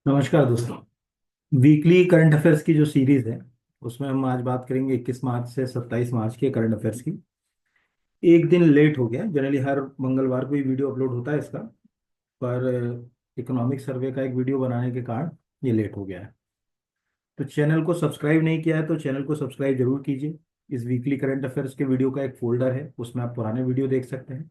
नमस्कार दोस्तों। Weekly current affairs की जो सीरीज है उसमें हम आज बात करेंगे 21 मार्च से 27 मार्च के करंट अफेयर्स की। एक दिन लेट हो गया। जनरली हर मंगलवार को ही वीडियो अपलोड होता है इसका, पर इकोनॉमिक सर्वे का एक वीडियो बनाने के कारण ये लेट हो गया है। तो चैनल को सब्सक्राइब नहीं किया है तो चैनल को सब्सक्राइब जरूर कीजिए। इस वीकली करंट अफेयर्स के वीडियो का एक फोल्डर है, उसमें आप पुराने वीडियो देख सकते हैं।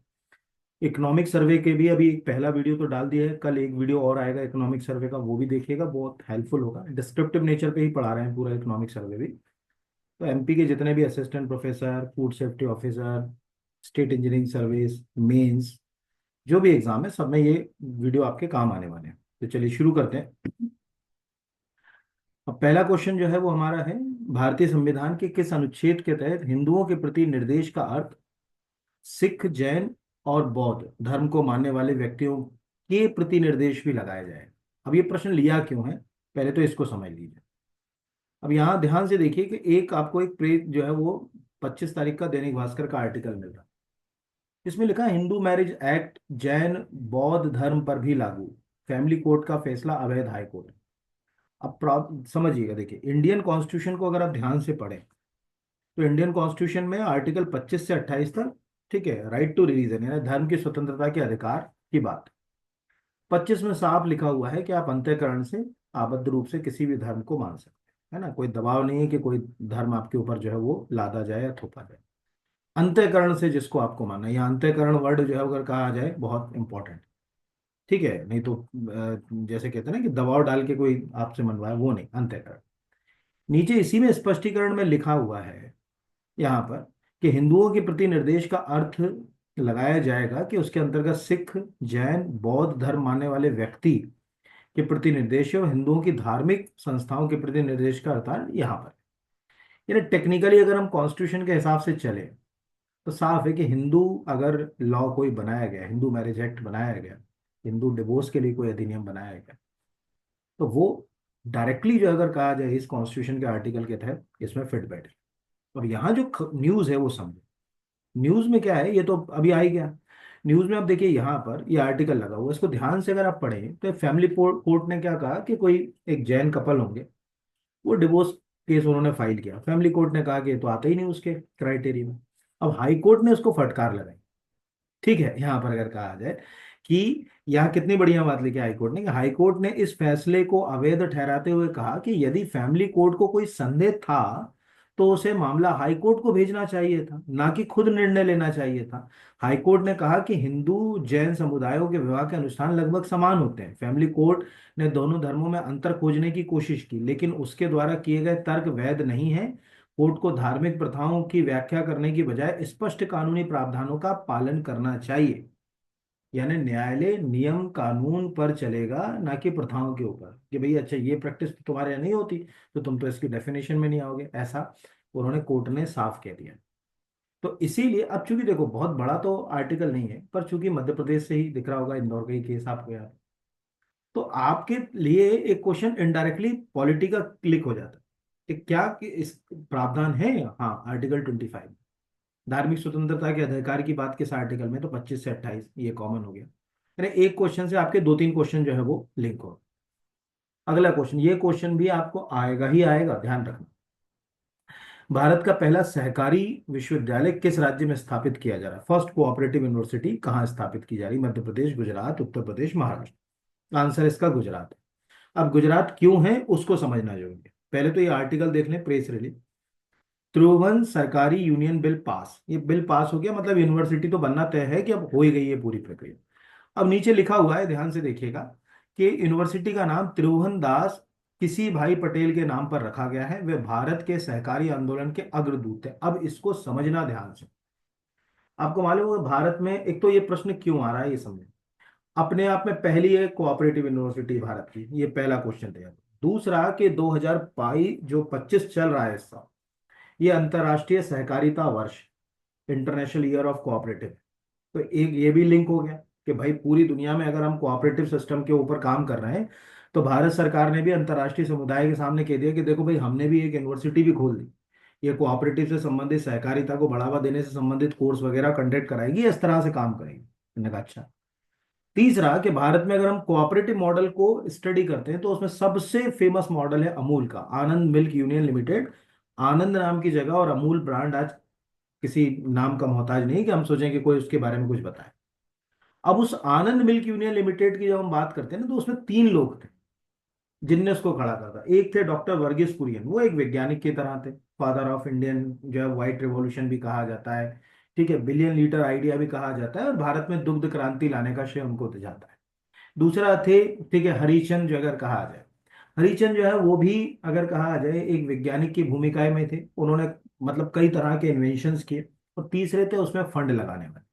इकोनॉमिक सर्वे के भी अभी एक पहला वीडियो तो डाल दिया है, कल एक वीडियो और आएगा इकोनॉमिक सर्वे का, वो भी देखिएगा, बहुत हेल्पफुल होगा। डिस्क्रिप्टिव नेचर पे ही पढ़ा रहे हैं पूरा इकोनॉमिक सर्वे भी। तो एमपी के जितने भी assistant professor, food safety officer, state engineering service, mains, जो भी एग्जाम है सब में ये वीडियो आपके काम आने वाले हैं। तो चलिए शुरू करते हैं। अब पहला क्वेश्चन जो है वो हमारा है, भारतीय संविधान के किस अनुच्छेद के तहत हिंदुओं के प्रति निर्देश का अर्थ सिख, जैन और बौद्ध धर्म को मानने वाले व्यक्तियों के प्रति निर्देश भी लगाया जाए? अब ये प्रश्न लिया क्यों है, पहले तो इसको समझ लीजिए। अब यहाँ ध्यान से देखिए कि एक आपको एक प्रेत जो है वो 25 तारीख का दैनिक भास्कर का आर्टिकल मिल रहा है। इसमें लिखा है हिंदू मैरिज एक्ट जैन बौद्ध धर्म पर भी लागू, फैमिली कोर्ट का फैसला अवैध हाई कोर्ट। अब समझिएगा, देखिए इंडियन कॉन्स्टिट्यूशन को अगर आप ध्यान से पढ़ें तो इंडियन कॉन्स्टिट्यूशन में आर्टिकल 25 से 28 तक, ठीक है, राइट टू रिलीजन यानी धर्म की स्वतंत्रता के अधिकार की बात। 25 में साफ लिखा हुआ है कि आप अंतःकरण से आबद्ध रूप से किसी भी धर्म को मान सकते हैं, है ना। कोई दबाव नहीं है कि कोई धर्म आपके ऊपर जो है वो लादा जाए या थोपा जाए। अंतःकरण से जिसको आपको मानना है, यहाँ अंतःकरण वर्ड जो है अगर कहा जाए बहुत इंपॉर्टेंट, ठीक है। नहीं तो जैसे कहते हैं ना कि दबाव डाल के कोई आपसे मनवाए, वो नहीं, अंतःकरण। नीचे इसी में स्पष्टीकरण में लिखा हुआ है यहाँ पर कि हिंदुओं के प्रति निर्देश का अर्थ लगाया जाएगा कि उसके अंतर्गत सिख, जैन, बौद्ध धर्म मानने वाले व्यक्ति के प्रति निर्देश है और हिंदुओं की धार्मिक संस्थाओं के प्रति निर्देश का अर्थ यहाँ पर। यानी टेक्निकली अगर हम कॉन्स्टिट्यूशन के हिसाब से चले तो साफ है कि हिंदू अगर लॉ कोई बनाया गया, हिंदू मैरिज एक्ट बनाया गया, हिंदू डिवोर्स के लिए कोई अधिनियम बनाया गया, तो वो डायरेक्टली जो अगर कहा जाए इस कॉन्स्टिट्यूशन के आर्टिकल के तहत इसमें फिट बैठे। और यहाँ जो न्यूज़ है वो समझो। न्यूज़ में क्या है, ये तो अभी आ ही गया। न्यूज़ में आप देखिए यहाँ पर ये आर्टिकल लगा हुआ है, इसको ध्यान से अगर आप पढ़ें तो फैमिली कोर्ट ने क्या कहा कि कोई एक जैन कपल होंगे, वो डिवोर्स केस उन्होंने फाइल किया, फैमिली कोर्ट ने कहा कि ये तो आता ही नहीं उसके क्राइटेरिया में। अब हाई कोर्ट ने उसको फटकार लगाई। ठीक है, यहाँ पर अगर कहा जाए कि यहाँ कितनी बढ़िया बात लिखी हाई कोर्ट ने, कि हाई कोर्ट ने इस फैसले को अवैध ठहराते हुए कहा कि यदि फैमिली कोर्ट को कोई संदेह था तो उसे मामला हाई कोर्ट को भेजना चाहिए था, ना कि खुद निर्णय लेना चाहिए था। हाई कोर्ट ने कहा कि हिंदू जैन समुदायों के विवाह के अनुष्ठान लगभग समान होते हैं। फैमिली कोर्ट ने दोनों धर्मों में अंतर खोजने की कोशिश की, लेकिन उसके द्वारा किए गए तर्क वैध नहीं है। कोर्ट को धार्मिक प्रथाओं की व्याख्या करने की बजाय स्पष्ट कानूनी प्रावधानों का पालन करना चाहिए। यानी न्यायालय नियम कानून पर चलेगा, ना कि प्रथाओं के ऊपर, कि भाई अच्छा ये प्रैक्टिस तो तुम्हारे यहाँ नहीं होती तो तुम तो इसकी डेफिनेशन में नहीं आओगे, ऐसा उन्होंने कोर्ट ने साफ कह दिया। तो इसीलिए अब चूंकि देखो बहुत बड़ा तो आर्टिकल नहीं है, पर चूंकि मध्य प्रदेश से ही दिख रहा होगा, इंदौर का ही केस आपको याद, तो आपके लिए एक क्वेश्चन इनडायरेक्टली पॉलिटी का क्लिक हो जाता है कि क्या कि इस प्रावधान है। हाँ, आर्टिकल 25 धार्मिक स्वतंत्रता के अधिकार की बात किस आर्टिकल में, तो 25 से 28 ये कॉमन हो गया। यानी एक क्वेश्चन से आपके दो तीन क्वेश्चन जो है वो लिंक हो। अगला क्वेश्चन, ये क्वेश्चन भी आपको आएगा ही आएगा, ध्यान रखना। भारत का पहला सहकारी विश्वविद्यालय किस राज्य में स्थापित किया जा रहा है? फर्स्ट कोऑपरेटिव यूनिवर्सिटी कहाँ स्थापित की जा रही? मध्य प्रदेश, गुजरात, उत्तर प्रदेश, महाराष्ट्र। आंसर इसका गुजरात है। अब गुजरात क्यों है उसको समझना जरूरी है। पहले तो ये आर्टिकल देख लें, प्रेस रिलीज। त्रिभुवन सरकारी यूनियन बिल पास, ये बिल पास हो गया, मतलब यूनिवर्सिटी तो बनना तय है कि अब हो ही गई है पूरी प्रक्रिया। अब नीचे लिखा हुआ है, ध्यान से देखिएगा, कि यूनिवर्सिटी का नाम त्रिभुवन दास किसी भाई पटेल के नाम पर रखा गया है, वे भारत के सहकारी आंदोलन के अग्रदूत है। अब इसको समझना ध्यान से। आपको मालूम होगा भारत में एक तो ये प्रश्न क्यों आ रहा है, ये समझे। अपने आप में पहली है कोऑपरेटिव यूनिवर्सिटी भारत की, ये पहला क्वेश्चन था। दूसरा कि 2022 जो 25 चल रहा है इस साल, ये अंतर्राष्ट्रीय सहकारिता वर्ष, इंटरनेशनल ईयर ऑफ कोऑपरेटिव। तो एक ये भी लिंक हो गया कि भाई पूरी दुनिया में अगर हम कोऑपरेटिव सिस्टम के ऊपर काम कर रहे हैं, तो भारत सरकार ने भी अंतर्राष्ट्रीय समुदाय के सामने कह दिया कि देखो भाई हमने भी एक यूनिवर्सिटी भी खोल दी, ये कोऑपरेटिव से संबंधित, सहकारिता को बढ़ावा देने से संबंधित कोर्स वगैरह कंडक्ट कराएगी, इस तरह से काम करेगी। मैंने कहा अच्छा। तीसरा कि भारत में अगर हम कोऑपरेटिव मॉडल को स्टडी करते हैं तो उसमें सबसे फेमस मॉडल है अमूल का, आनंद मिल्क यूनियन लिमिटेड। आनंद नाम की जगह, और अमूल ब्रांड आज किसी नाम का मोहताज नहीं कि हम सोचें कि कोई उसके बारे में कुछ बताए। अब उस आनंद मिल्क यूनियन लिमिटेड की जब हम बात करते हैं ना, तो उसमें तीन लोग थे जिनने उसको खड़ा करा था। एक थे डॉक्टर वर्गीस कुरियन, वो एक वैज्ञानिक की तरह थे, फादर ऑफ इंडियन जो है व्हाइट रिवॉल्यूशन भी कहा जाता है, ठीक है, बिलियन लीटर आइडिया भी कहा जाता है, और भारत में दुग्ध क्रांति लाने का श्रेय उनको दिया जाता है। दूसरा थे, ठीक है, हरिचंद जो अगर कहा जाए, हरिचंद जो है वो भी अगर कहा जाए एक वैज्ञानिक की भूमिकाएं में थे, उन्होंने मतलब कई तरह के इन्वेंशंस किए। और तीसरे थे उसमें फंड लगाने वाले।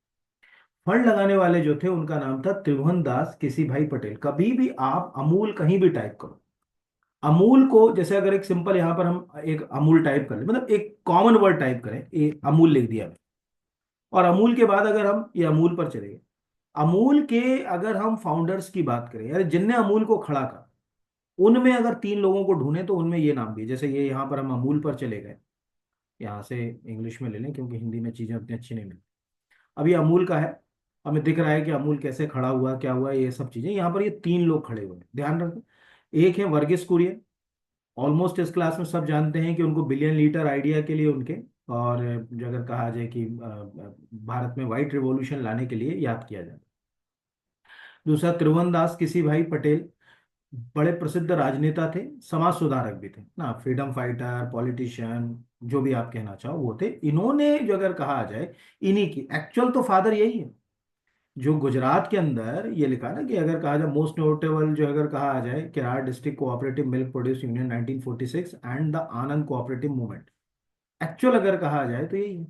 फंड लगाने वाले जो थे उनका नाम था त्रिभुवन दास किसी भाई पटेल। कभी भी आप अमूल कहीं भी टाइप करो, अमूल को जैसे अगर एक सिंपल यहाँ पर हम एक अमूल टाइप कर ले, मतलब एक कॉमन वर्ड टाइप करें, ये अमूल लिख दिया, और अमूल के बाद अगर हम ये अमूल पर चले गए, अमूल के अगर हम फाउंडर्स की बात करें, यार जिनने अमूल को खड़ा करा, उनमें अगर तीन लोगों को ढूंढे तो उनमें ये नाम भी है। जैसे ये यहाँ पर हम अमूल पर चले गए, यहाँ से इंग्लिश में ले लें क्योंकि हिंदी में चीजें उतनी अच्छी नहीं मिलती। अब ये अमूल का है, हमें दिख रहा है कि अमूल कैसे खड़ा हुआ, क्या हुआ, ये सब चीजें यहाँ पर ये तीन लोग खड़े हुए हैं, ध्यान रखें। एक है वर्गीस कुरियन, ऑलमोस्ट इस क्लास में सब जानते हैं कि उनको बिलियन लीटर आइडिया के लिए उनके, और जो अगर कहा जाए कि भारत में व्हाइट रिवॉल्यूशन लाने के लिए याद किया जाए। दूसरा त्रिभुवन दास किसी भाई पटेल, बड़े प्रसिद्ध राजनेता थे, समाज सुधारक भी थे ना, फ्रीडम फाइटर, पॉलिटिशियन, जो भी आप कहना चाहो वो थे। इन्होंने जो अगर कहा जाए, इन्हीं की एक्चुअल तो फादर यही है। जो गुजरात के अंदर ये लिखा ना कि अगर कहा जाए मोस्ट नोटेबल जो अगर कहा जाए, Kerala district cooperative milk produce union 1946 and the Anand cooperative movement, actual अगर कहा जाए तो यही है।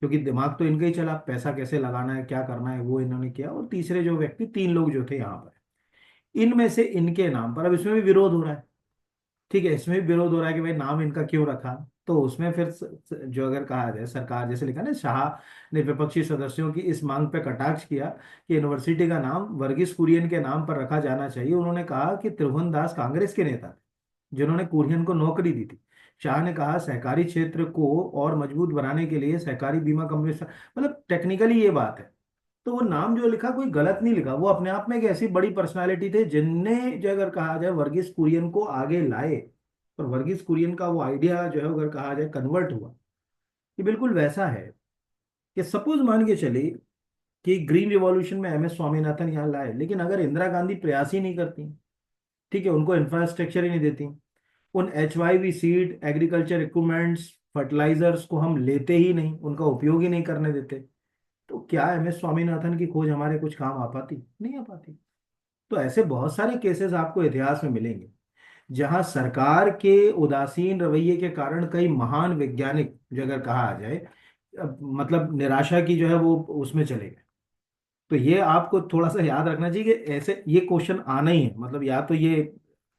क्योंकि दिमाग तो इनका ही चला, पैसा कैसे लगाना है, क्या करना है, वो इन्होंने किया। और तीसरे जो व्यक्ति, तीन लोग जो थे यहाँ पर, इनमें से इनके नाम पर अब इसमें भी विरोध हो रहा है, ठीक है, इसमें भी विरोध हो रहा है कि भाई नाम इनका क्यों रखा। तो उसमें फिर जो अगर कहा जाए, सरकार जैसे लिखा ना, शाह ने विपक्षी सदस्यों की इस मांग पर कटाक्ष किया कि यूनिवर्सिटी का नाम वर्गीस कुरियन के नाम पर रखा जाना चाहिए। उन्होंने कहा कि त्रिभुवन दास कांग्रेस के नेता थे जिन्होंने कुरियन को नौकरी दी थी। शाह ने कहा सहकारी क्षेत्र को और मजबूत बनाने के लिए सहकारी बीमा कंपनी, मतलब टेक्निकली ये बात है। तो वो नाम जो लिखा कोई गलत नहीं लिखा, वो अपने आप में एक ऐसी बड़ी पर्सनालिटी थे जिनने जो अगर कहा जाए वर्गीस कुरियन को आगे लाए। और वर्गीस कुरियन का वो आइडिया जो है अगर कहा जाए कन्वर्ट हुआ, ये बिल्कुल वैसा है कि सपोज मान के चले कि ग्रीन रिवॉल्यूशन में एम एस स्वामीनाथन यहाँ लाए, लेकिन अगर इंदिरा गांधी प्रयास ही नहीं करती, ठीक है, उनको इंफ्रास्ट्रक्चर ही नहीं देती, उन HYV seed, agriculture equipments, fertilisers को हम लेते ही नहीं, उनका उपयोग ही नहीं करने देते, तो क्या एम एस स्वामीनाथन की खोज हमारे कुछ काम आ पाती? नहीं आ पाती। तो ऐसे बहुत सारे केसेस आपको इतिहास में मिलेंगे जहां सरकार के उदासीन रवैये के कारण कई महान वैज्ञानिक जो अगर कहा जाए, मतलब निराशा की जो है वो उसमें चले गए। तो ये आपको थोड़ा सा याद रखना चाहिए कि ऐसे ये क्वेश्चन आना ही है, मतलब या तो ये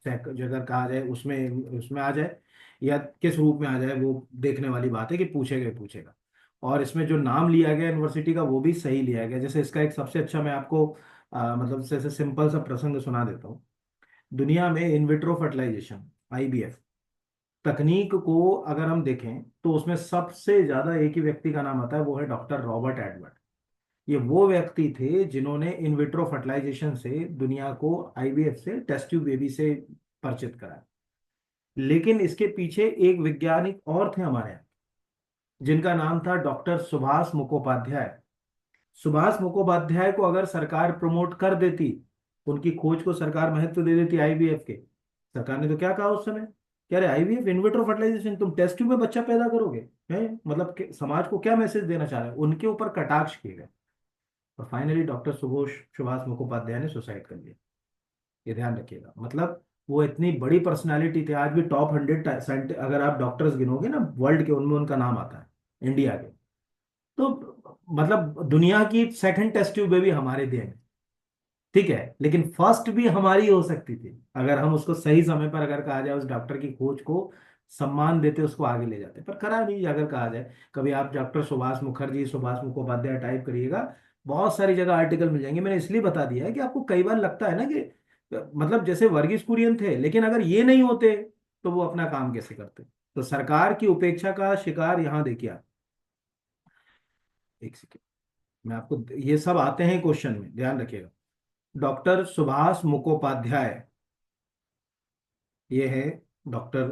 जो अगर कहा जाए उसमें उसमें आ जाए, या किस रूप में आ जाए, वो देखने वाली बात है कि पूछेगा ही पूछेगा। और इसमें जो नाम लिया गया यूनिवर्सिटी का वो भी सही लिया गया। जैसे इसका एक सबसे अच्छा मैं आपको मतलब जैसे सिंपल सा प्रसंग सुना देता हूँ। दुनिया में इन विट्रो फर्टिलाइजेशन, IVF तकनीक को अगर हम देखें तो उसमें सबसे ज्यादा एक ही व्यक्ति का नाम आता है, वो है डॉक्टर रॉबर्ट एडवर्ड। ये वो व्यक्ति थे जिन्होंने इन विट्रो फर्टिलाइजेशन से दुनिया को IVF से, टेस्ट ट्यूब बेबी से परिचित कराया। लेकिन इसके पीछे एक वैज्ञानिक और थे हमारे यहाँ, जिनका नाम था डॉक्टर सुभाष मुखोपाध्याय। सुभाष मुखोपाध्याय को अगर सरकार प्रमोट कर देती, उनकी खोज को सरकार महत्व दे देती IVF के, सरकार ने तो क्या कहा उस समय, कह रहे IVF इनविट्रो फर्टिलाइजेशन, तुम टेस्ट ट्यूब में बच्चा पैदा करोगे, है मतलब कि समाज को क्या मैसेज देना चाह रहे हैं, उनके ऊपर कटाक्ष किए गए। और फाइनली डॉक्टर सुभाष सुभाष मुखोपाध्याय ने सुसाइड कर लिया। ये ध्यान रखिएगा, मतलब वो इतनी बड़ी पर्सनालिटी थे। आज भी टॉप 100 अगर आप डॉक्टर्स गिनोगे ना वर्ल्ड के, उनमें उनका नाम आता है, इंडिया के। तो मतलब दुनिया की सेकंड टेस्ट ट्यूब बेबी हमारे देश में, ठीक है, लेकिन फर्स्ट भी हमारी हो सकती थी अगर हम उसको सही समय पर अगर कहा जाए उस डॉक्टर की खोज को सम्मान देते, उसको आगे ले जाते, पर करा नहीं अगर कहा जाए। कभी आप डॉक्टर सुभाष मुखर्जी, सुभाष मुखोपाध्याय टाइप करिएगा, बहुत सारी जगह आर्टिकल मिल जाएंगे। मैंने इसलिए बता दिया है कि आपको कई बार लगता है ना कि मतलब जैसे वर्गीस कुरियन थे, लेकिन अगर ये नहीं होते तो वो अपना काम कैसे करते। तो सरकार की उपेक्षा का शिकार यहाँ देखिए आप। एक सेकेंड, मैं आपको, ये सब आते हैं क्वेश्चन में, ध्यान रखिएगा। डॉक्टर सुभाष मुखोपाध्याय, ये है डॉक्टर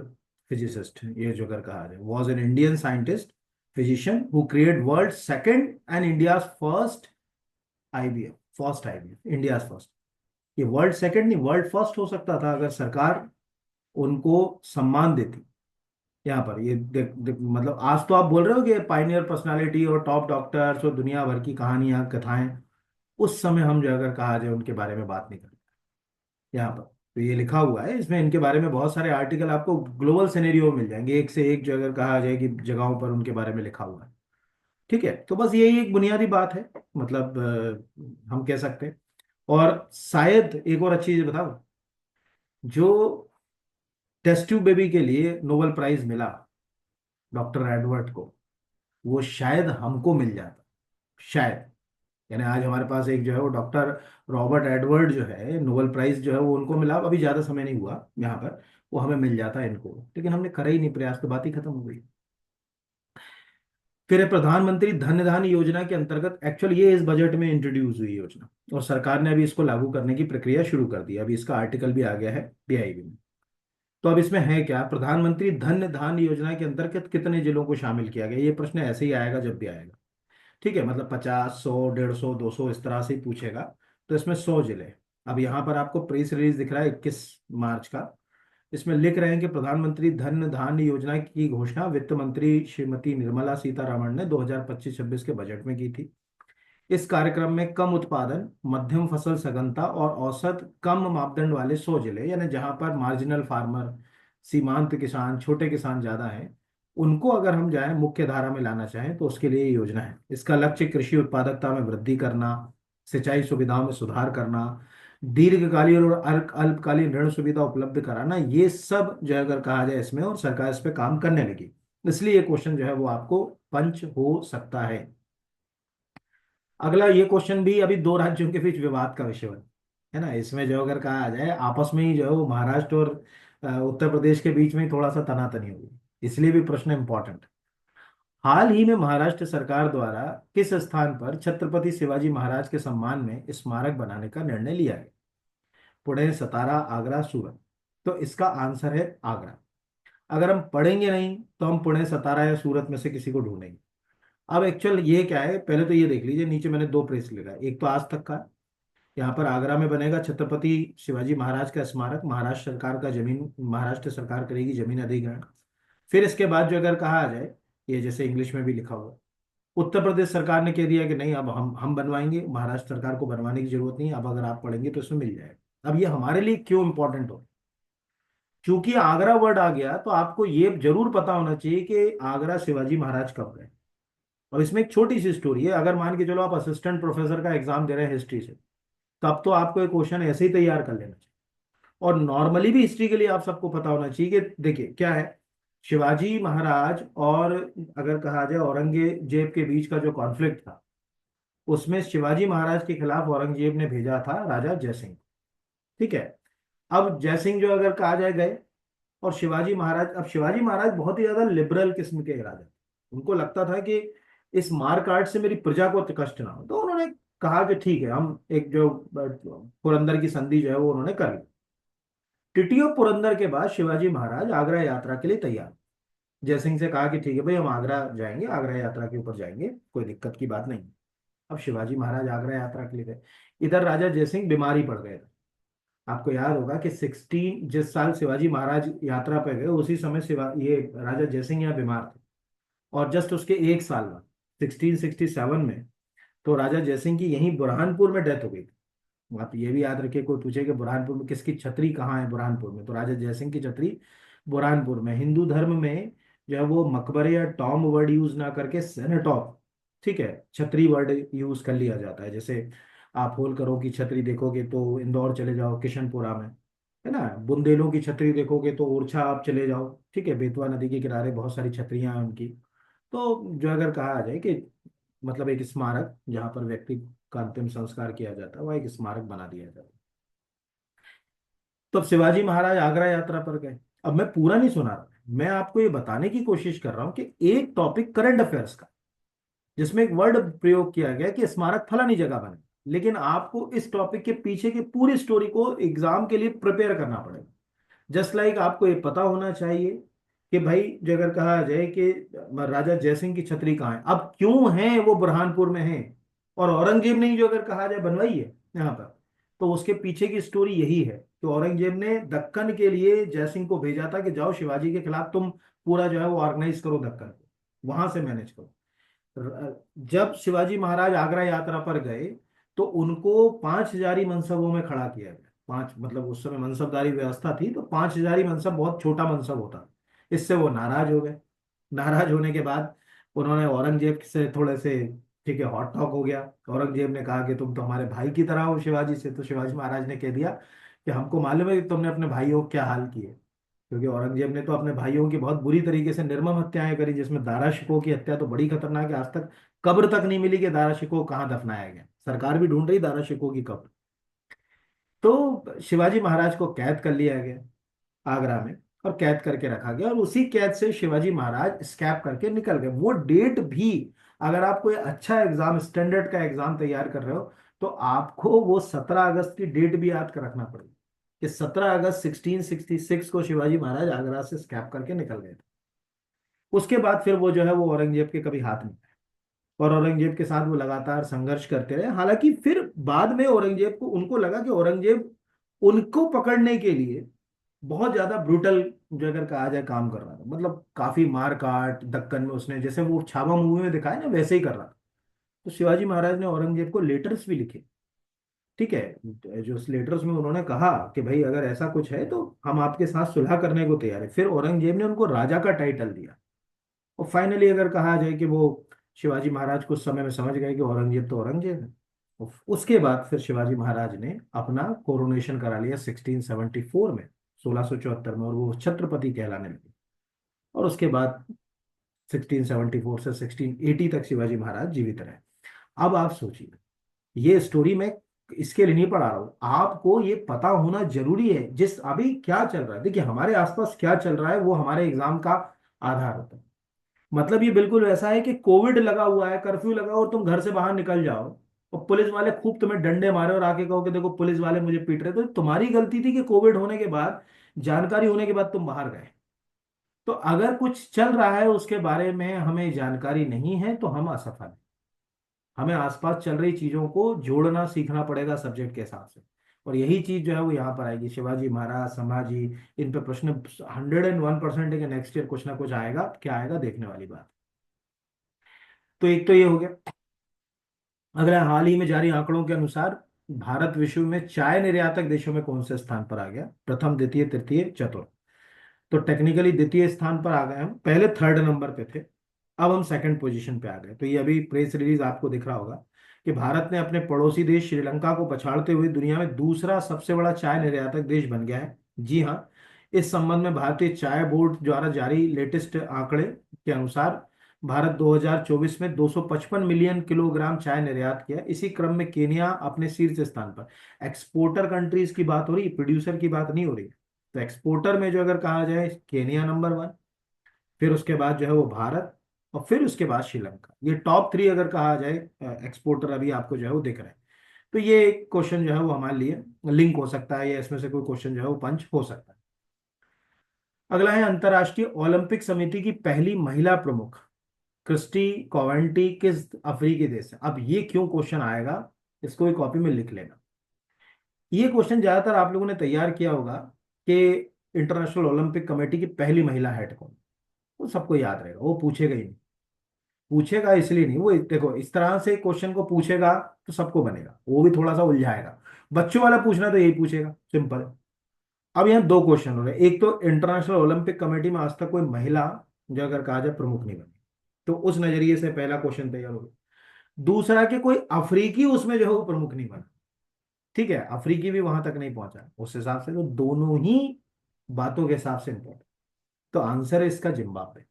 फिजिसिस्ट, ये जो अगर कहा जाए, was an Indian scientist physician who create world second and India first IVF, first IVF, India first. ये वर्ल्ड सेकंड नहीं, वर्ल्ड फर्स्ट हो सकता था अगर सरकार उनको सम्मान देती। यहाँ पर ये मतलब आज तो आप बोल रहे हो कि पाइनियर पर्सनालिटी और टॉप डॉक्टर्स और दुनिया भर की कहानियां कथाएं, उस समय हम जो अगर कहा जाए उनके बारे में बात नहीं करते। यहाँ पर तो ये लिखा हुआ है, इसमें इनके बारे में बहुत सारे आर्टिकल आपको ग्लोबल सिनेरियो मिल जाएंगे, एक से एक जो अगर कहा जाए कि जगहों पर उनके बारे में लिखा हुआ है। ठीक है, तो बस यही एक बुनियादी बात है, मतलब हम कह सकते हैं। और शायद एक और अच्छी चीज बताओ, जो टेस्ट ट्यूब बेबी के लिए नोबेल प्राइज मिला डॉक्टर एडवर्ड को, वो शायद हमको मिल जाता, शायद। यानी आज हमारे पास एक जो है वो डॉक्टर रॉबर्ट एडवर्ड जो है, नोबेल प्राइज जो है वो उनको मिला, अभी ज्यादा समय नहीं हुआ यहाँ पर, वो हमें मिल जाता है इनको, लेकिन हमने करा ही नहीं प्रयास, तो बात ही खत्म हो गई। फिर है प्रधानमंत्री धन धान्य योजना के अंतर्गत, एक्चुअल ये इस बजट में इंट्रोड्यूस हुई योजना, और सरकार ने अभी इसको लागू करने की प्रक्रिया शुरू कर दी, अभी इसका आर्टिकल भी आ गया है पीआईबी में। तो अब इसमें है क्या, प्रधानमंत्री धन धान्य योजना के अंतर्गत कितने जिलों को शामिल किया गया, ये प्रश्न ऐसे ही आएगा जब भी आएगा। ठीक है, मतलब 50, 100, 150, 200 इस तरह से ही पूछेगा। तो इसमें 100 जिले। अब यहाँ पर आपको प्रेस रिलीज दिख रहा है 21 मार्च का, इसमें लिख रहे हैं कि प्रधानमंत्री धन धान्य योजना की घोषणा वित्त मंत्री श्रीमती निर्मला सीतारमण ने 2025-26 के बजट में की थी। इस कार्यक्रम में कम उत्पादन, मध्यम फसल सघनता और औसत कम मापदंड वाले 100 जिले, यानी जहां पर मार्जिनल फार्मर, सीमांत किसान, छोटे किसान ज्यादा हैं, उनको अगर हम जाएं मुख्य धारा में लाना चाहें तो उसके लिए ये योजना है। इसका लक्ष्य कृषि उत्पादकता में वृद्धि करना, सिंचाई सुविधाओं में सुधार करना, दीर्घकालीन और अल्पकालीन ऋण सुविधा उपलब्ध कराना, ये सब जो है अगर कहा जाए इसमें, और सरकार इस पे काम करने लगी, इसलिए ये क्वेश्चन जो है वो आपको पंच हो सकता है। अगला ये क्वेश्चन भी अभी दो राज्यों के बीच विवाद का विषय है ना, इसमें जो अगर कहा जाए आपस में ही जो है वो महाराष्ट्र और उत्तर प्रदेश के बीच में ही थोड़ा सा तनातनी हो गई, इसलिए भी प्रश्न इंपॉर्टेंट। हाल ही में महाराष्ट्र सरकार द्वारा किस स्थान पर छत्रपति शिवाजी महाराज के सम्मान में स्मारक बनाने का निर्णय लिया है, पुणे, सतारा, आगरा, सूरत। तो इसका आंसर है आगरा। अगर हम पढ़ेंगे नहीं तो हम पुणे, सतारा या सूरत में से किसी को ढूंढेंगे। अब एक्चुअल ये क्या है, पहले तो ये देख लीजिए, नीचे मैंने दो प्रेस लिखा है, एक तो आज तक का, यहाँ पर आगरा में बनेगा छत्रपति शिवाजी महाराज का स्मारक, महाराष्ट्र सरकार का जमीन, महाराष्ट्र सरकार करेगी जमीन अधिग्रहण। फिर इसके बाद जो अगर कहा जाए, ये जैसे इंग्लिश में भी लिखा हुआ है, उत्तर प्रदेश सरकार ने कह दिया कि नहीं, अब हम बनवाएंगे, महाराष्ट्र सरकार को बनवाने की जरूरत नहीं, अब अगर आप पढ़ेंगे तो इसमें मिल जाएगा। अब ये हमारे लिए क्यों इंपॉर्टेंट हो, क्योंकि आगरा वर्ड आ गया तो आपको ये जरूर पता होना चाहिए कि आगरा शिवाजी महाराज कब गए। और इसमें एक छोटी सी स्टोरी है, अगर मान के चलो आप असिस्टेंट प्रोफेसर का एग्जाम दे रहे हैं हिस्ट्री से, तब तो आपको एक क्वेश्चन ऐसे ही तैयार कर लेना चाहिए। और नॉर्मली भी हिस्ट्री के लिए आप सबको पता होना चाहिए कि देखिए क्या है, शिवाजी महाराज और अगर कहा जाए औरंगजेब के बीच का जो कॉन्फ्लिक्ट था, उसमें शिवाजी महाराज के खिलाफ औरंगजेब ने भेजा था राजा जयसिंह। ठीक है, अब जयसिंह जो अगर कहा जाए गए, और शिवाजी महाराज, अब शिवाजी महाराज बहुत ही ज्यादा लिबरल किस्म के राजा, उनको लगता था कि इस मार काट से मेरी प्रजा को कष्ट ना हो, तो उन्होंने कहा कि ठीक है, हम एक जो पुरंदर की संधि जो है वो उन्होंने कर ली। टिटियो पुरंदर के बाद शिवाजी महाराज आगरा यात्रा के लिए तैयार, जयसिंह से कहा कि ठीक है भाई, हम आगरा जाएंगे, आगरा यात्रा के ऊपर जाएंगे, कोई दिक्कत की बात नहीं। अब शिवाजी महाराज आगरा यात्रा के लिए गए, इधर राजा जयसिंह बीमारी पड़ गए थे। आपको याद होगा कि 16 जिस साल शिवाजी महाराज यात्रा पे गए, उसी समय शिवा ये राजा जयसिंह यहाँ बीमार थे। और जस्ट उसके एक साल बाद 1667 में तो राजा जयसिंह की यहीं बुरहानपुर में डेथ हो गई थी। आप ये भी याद रखिए, कोई पूछे कि बुरहानपुर में किसकी छतरी कहाँ है, बुरहानपुर में, तो राजा जयसिंह की छतरी बुरहानपुर में। हिंदू धर्म में जो है वो मकबरे या टॉम वर्ड यूज ना करके सेनेटॉप, ठीक है, छतरी वर्ड यूज कर लिया जाता है। जैसे आप होलकरों की छतरी देखोगे तो इंदौर चले जाओ, किशनपुरा में, है ना। बुंदेलों की छतरी देखोगे तो ओरछा आप चले जाओ, ठीक है, बेतवा नदी के किनारे बहुत सारी छतरियां हैं उनकी। तो जो अगर कहा जाए कि मतलब एक स्मारक जहाँ पर व्यक्ति का अंतिम संस्कार किया जाता है, वह एक स्मारक बना दिया जाता है। तो अब शिवाजी महाराज आगरा यात्रा पर गए। अब मैं पूरा नहीं सुना रहा, मैं आपको ये बताने की कोशिश कर रहा हूँ कि एक टॉपिक करंट अफेयर्स का, जिसमें एक वर्ड प्रयोग किया गया कि स्मारक फलानी जगह बने, लेकिन आपको इस टॉपिक के पीछे की पूरी स्टोरी को एग्जाम के लिए प्रिपेयर करना पड़ेगा। जस्ट लाइक आपको ये पता होना चाहिए कि भाई, जो अगर कहा जाए कि राजा जयसिंह की छतरी कहाँ है, अब क्यों है वो बुरहानपुर में है, और औरंगजेब ने ही जो अगर कहा जाए बनवाई है यहाँ पर, तो उसके पीछे की स्टोरी यही है कि औरंगजेब ने दक्कन के लिए जयसिंह को भेजा था कि जाओ शिवाजी के खिलाफ तुम पूरा जो है वो ऑर्गेनाइज करो दक्कन को, वहां से मैनेज करो। जब शिवाजी महाराज आगरा यात्रा पर गए तो उनको 5 हजारी मनसबों में खड़ा किया गया। पांच मतलब उस समय मनसबदारी व्यवस्था थी, तो 5 हजारी मनसब बहुत छोटा मनसब होता। इससे वो नाराज हो गए। नाराज होने के बाद उन्होंने औरंगजेब से थोड़े से, ठीक है, हॉट टॉक हो गया। औरंगजेब ने कहा कि तुम तो हमारे भाई की तरह हो शिवाजी से। तो शिवाजी महाराज ने कह दिया कि हमको मालूम है कि तुमने अपने भाइयों को क्या हाल किए, क्योंकि औरंगजेब ने तो अपने भाइयों की बहुत बुरी तरीके से निर्मम हत्याएं करी, जिसमें दारा शिकोह की हत्या तो बड़ी खतरनाक है। आज तक कब्र तक नहीं मिली कि दारा शिकोह कहाँ दफनाया गया, सरकार भी ढूंढ रही दारा शिकोह की कब्र। तो शिवाजी महाराज को कैद कर लिया गया आगरा में, और कैद करके रखा गया, और उसी कैद से शिवाजी महाराज स्कैप करके निकल गए। वो डेट भी, अगर आप कोई अच्छा एग्जाम, स्टैंडर्ड का एग्जाम तैयार कर रहे हो, तो आपको वो 17 अगस्त की डेट भी याद कर रखना पड़ेगी कि 17 अगस्त 1666 को शिवाजी महाराज आगरा से स्कैप करके निकल गए थे। उसके बाद फिर वो जो है वो औरंगजेब के कभी हाथ में आए, और औरंगजेब के साथ वो लगातार संघर्ष करते रहे। हालांकि फिर बाद में औरंगजेब को, उनको लगा कि औरंगजेब उनको पकड़ने के लिए बहुत ज्यादा ब्रूटल, जो अगर कहा जाए, काम कर रहा था। मतलब काफी मार काट दक्कन में उसने, जैसे वो छावा मूवी में दिखाया ना, वैसे ही कर रहा था। तो शिवाजी महाराज ने औरंगजेब को लेटर्स भी लिखे। ठीक है, जो लेटर्स में उन्होंने कहा कि भाई अगर ऐसा कुछ है तो हम आपके साथ सुलह करने को तैयार है। फिर औरंगजेब ने उनको राजा का टाइटल दिया। और फाइनली अगर कहा जाए कि वो शिवाजी महाराज कुछ समय में समझ गए कि औरंगजेब तो औरंगजेब है। उसके बाद फिर शिवाजी महाराज ने अपना कोरोनेशन करा लिया 1674 में, 1674 में, और वो छत्रपति कहलाने लगे। और उसके बाद 1674 से 1680 तक शिवाजी महाराज जीवित रहे। अब आप सोचिए, ये स्टोरी मैं इसके लिए नहीं पढ़ा रहा हूं, आपको ये पता होना जरूरी है जिस अभी क्या चल रहा है। देखिए, हमारे आसपास क्या चल रहा है वो हमारे एग्जाम का आधार होता है। मतलब ये बिल्कुल वैसा है कि कोविड लगा हुआ है, कर्फ्यू लगा और तुम घर से बाहर निकल जाओ, और पुलिस वाले खूब तुम्हें डंडे मारे और आके कहो कि देखो पुलिस वाले मुझे पीट रहे, तो तुम्हारी गलती थी कि कोविड होने के बाद, जानकारी होने के बाद तुम बाहर गए। तो अगर कुछ चल रहा है उसके बारे में हमें जानकारी नहीं है तो हम असफल हैं। हमें आसपास चल रही चीजों को जोड़ना सीखना पड़ेगा सब्जेक्ट के हिसाब से। और यही चीज जो है वो यहाँ पर आएगी, शिवाजी महाराज, संभाजी, इन पे प्रश्न 101% है कि नेक्स्ट ईयर कुछ ना कुछ आएगा। क्या आएगा देखने वाली बात। तो एक तो ये हो गया। अगला, हाल ही में जारी आंकड़ों के अनुसार भारत विश्व में चाय निर्यातक देशों में कौन से स्थान पर आ गया? प्रथम, द्वितीय, तृतीय, चतुर्थ। तो टेक्निकली द्वितीय स्थान पर आ गए हम, पहले थर्ड नंबर पे थे, अब हम सेकंड पोजीशन पे आ गए। तो ये अभी प्रेस रिलीज आपको दिख रहा होगा कि भारत ने अपने पड़ोसी देश श्रीलंका को पछाड़ते हुए दुनिया में दूसरा सबसे बड़ा चाय निर्यातक देश बन गया है। जी हाँ, इस संबंध में भारतीय चाय बोर्ड द्वारा जारी लेटेस्ट आंकड़े के अनुसार भारत 2024 में 255 मिलियन किलोग्राम चाय निर्यात किया। इसी क्रम में केनिया अपने शीर्ष स्थान पर। एक्सपोर्टर कंट्रीज की बात हो रही, प्रोड्यूसर की बात नहीं हो रही। तो एक्सपोर्टर में जो अगर कहा जाए, केनिया नंबर 1, फिर उसके बाद जो है वो भारत, और फिर उसके बाद श्रीलंका। ये टॉप 3 अगर कहा जाए एक्सपोर्टर अभी आपको जो है वो दिख रहे हैं। तो ये क्वेश्चन जो है वो हमारे लिए लिंक हो सकता है, या इसमें से कोई क्वेश्चन जो है वो पंच हो सकता है। अगला है, अंतर्राष्ट्रीय ओलंपिक समिति की पहली महिला प्रमुख क्रिस्टी कोवेंटी किस अफ्रीकी देश से? अब ये क्यों क्वेश्चन आएगा, इसको एक कॉपी में लिख लेना। ये क्वेश्चन ज्यादातर आप लोगों ने तैयार किया होगा कि इंटरनेशनल ओलंपिक कमेटी की पहली महिला हेड कौन। वो सबको याद रहेगा, वो पूछेगा ही नहीं। पूछेगा इसलिए नहीं, वो देखो इस तरह से क्वेश्चन को पूछेगा तो सबको बनेगा, वो भी थोड़ा सा उलझाएगा। बच्चों वाला पूछना तो यही पूछेगा, सिंपल है। अब यहाँ दो क्वेश्चन हो रहे हैं। एक तो इंटरनेशनल ओलंपिक कमेटी में आज तक कोई महिला, जो अगर कहा जाए, प्रमुख नहीं बनी, तो उस नजरिए से पहला क्वेश्चन तैयार हो गया। दूसरा कि कोई अफ्रीकी उसमें जो है वो प्रमुख नहीं बना। ठीक है, अफ्रीकी भी वहां तक नहीं पहुंचा, उस हिसाब से तो दोनों ही बातों के हिसाब से इंपॉर्टेंट। तो आंसर है इसका जिम्बाब्वे।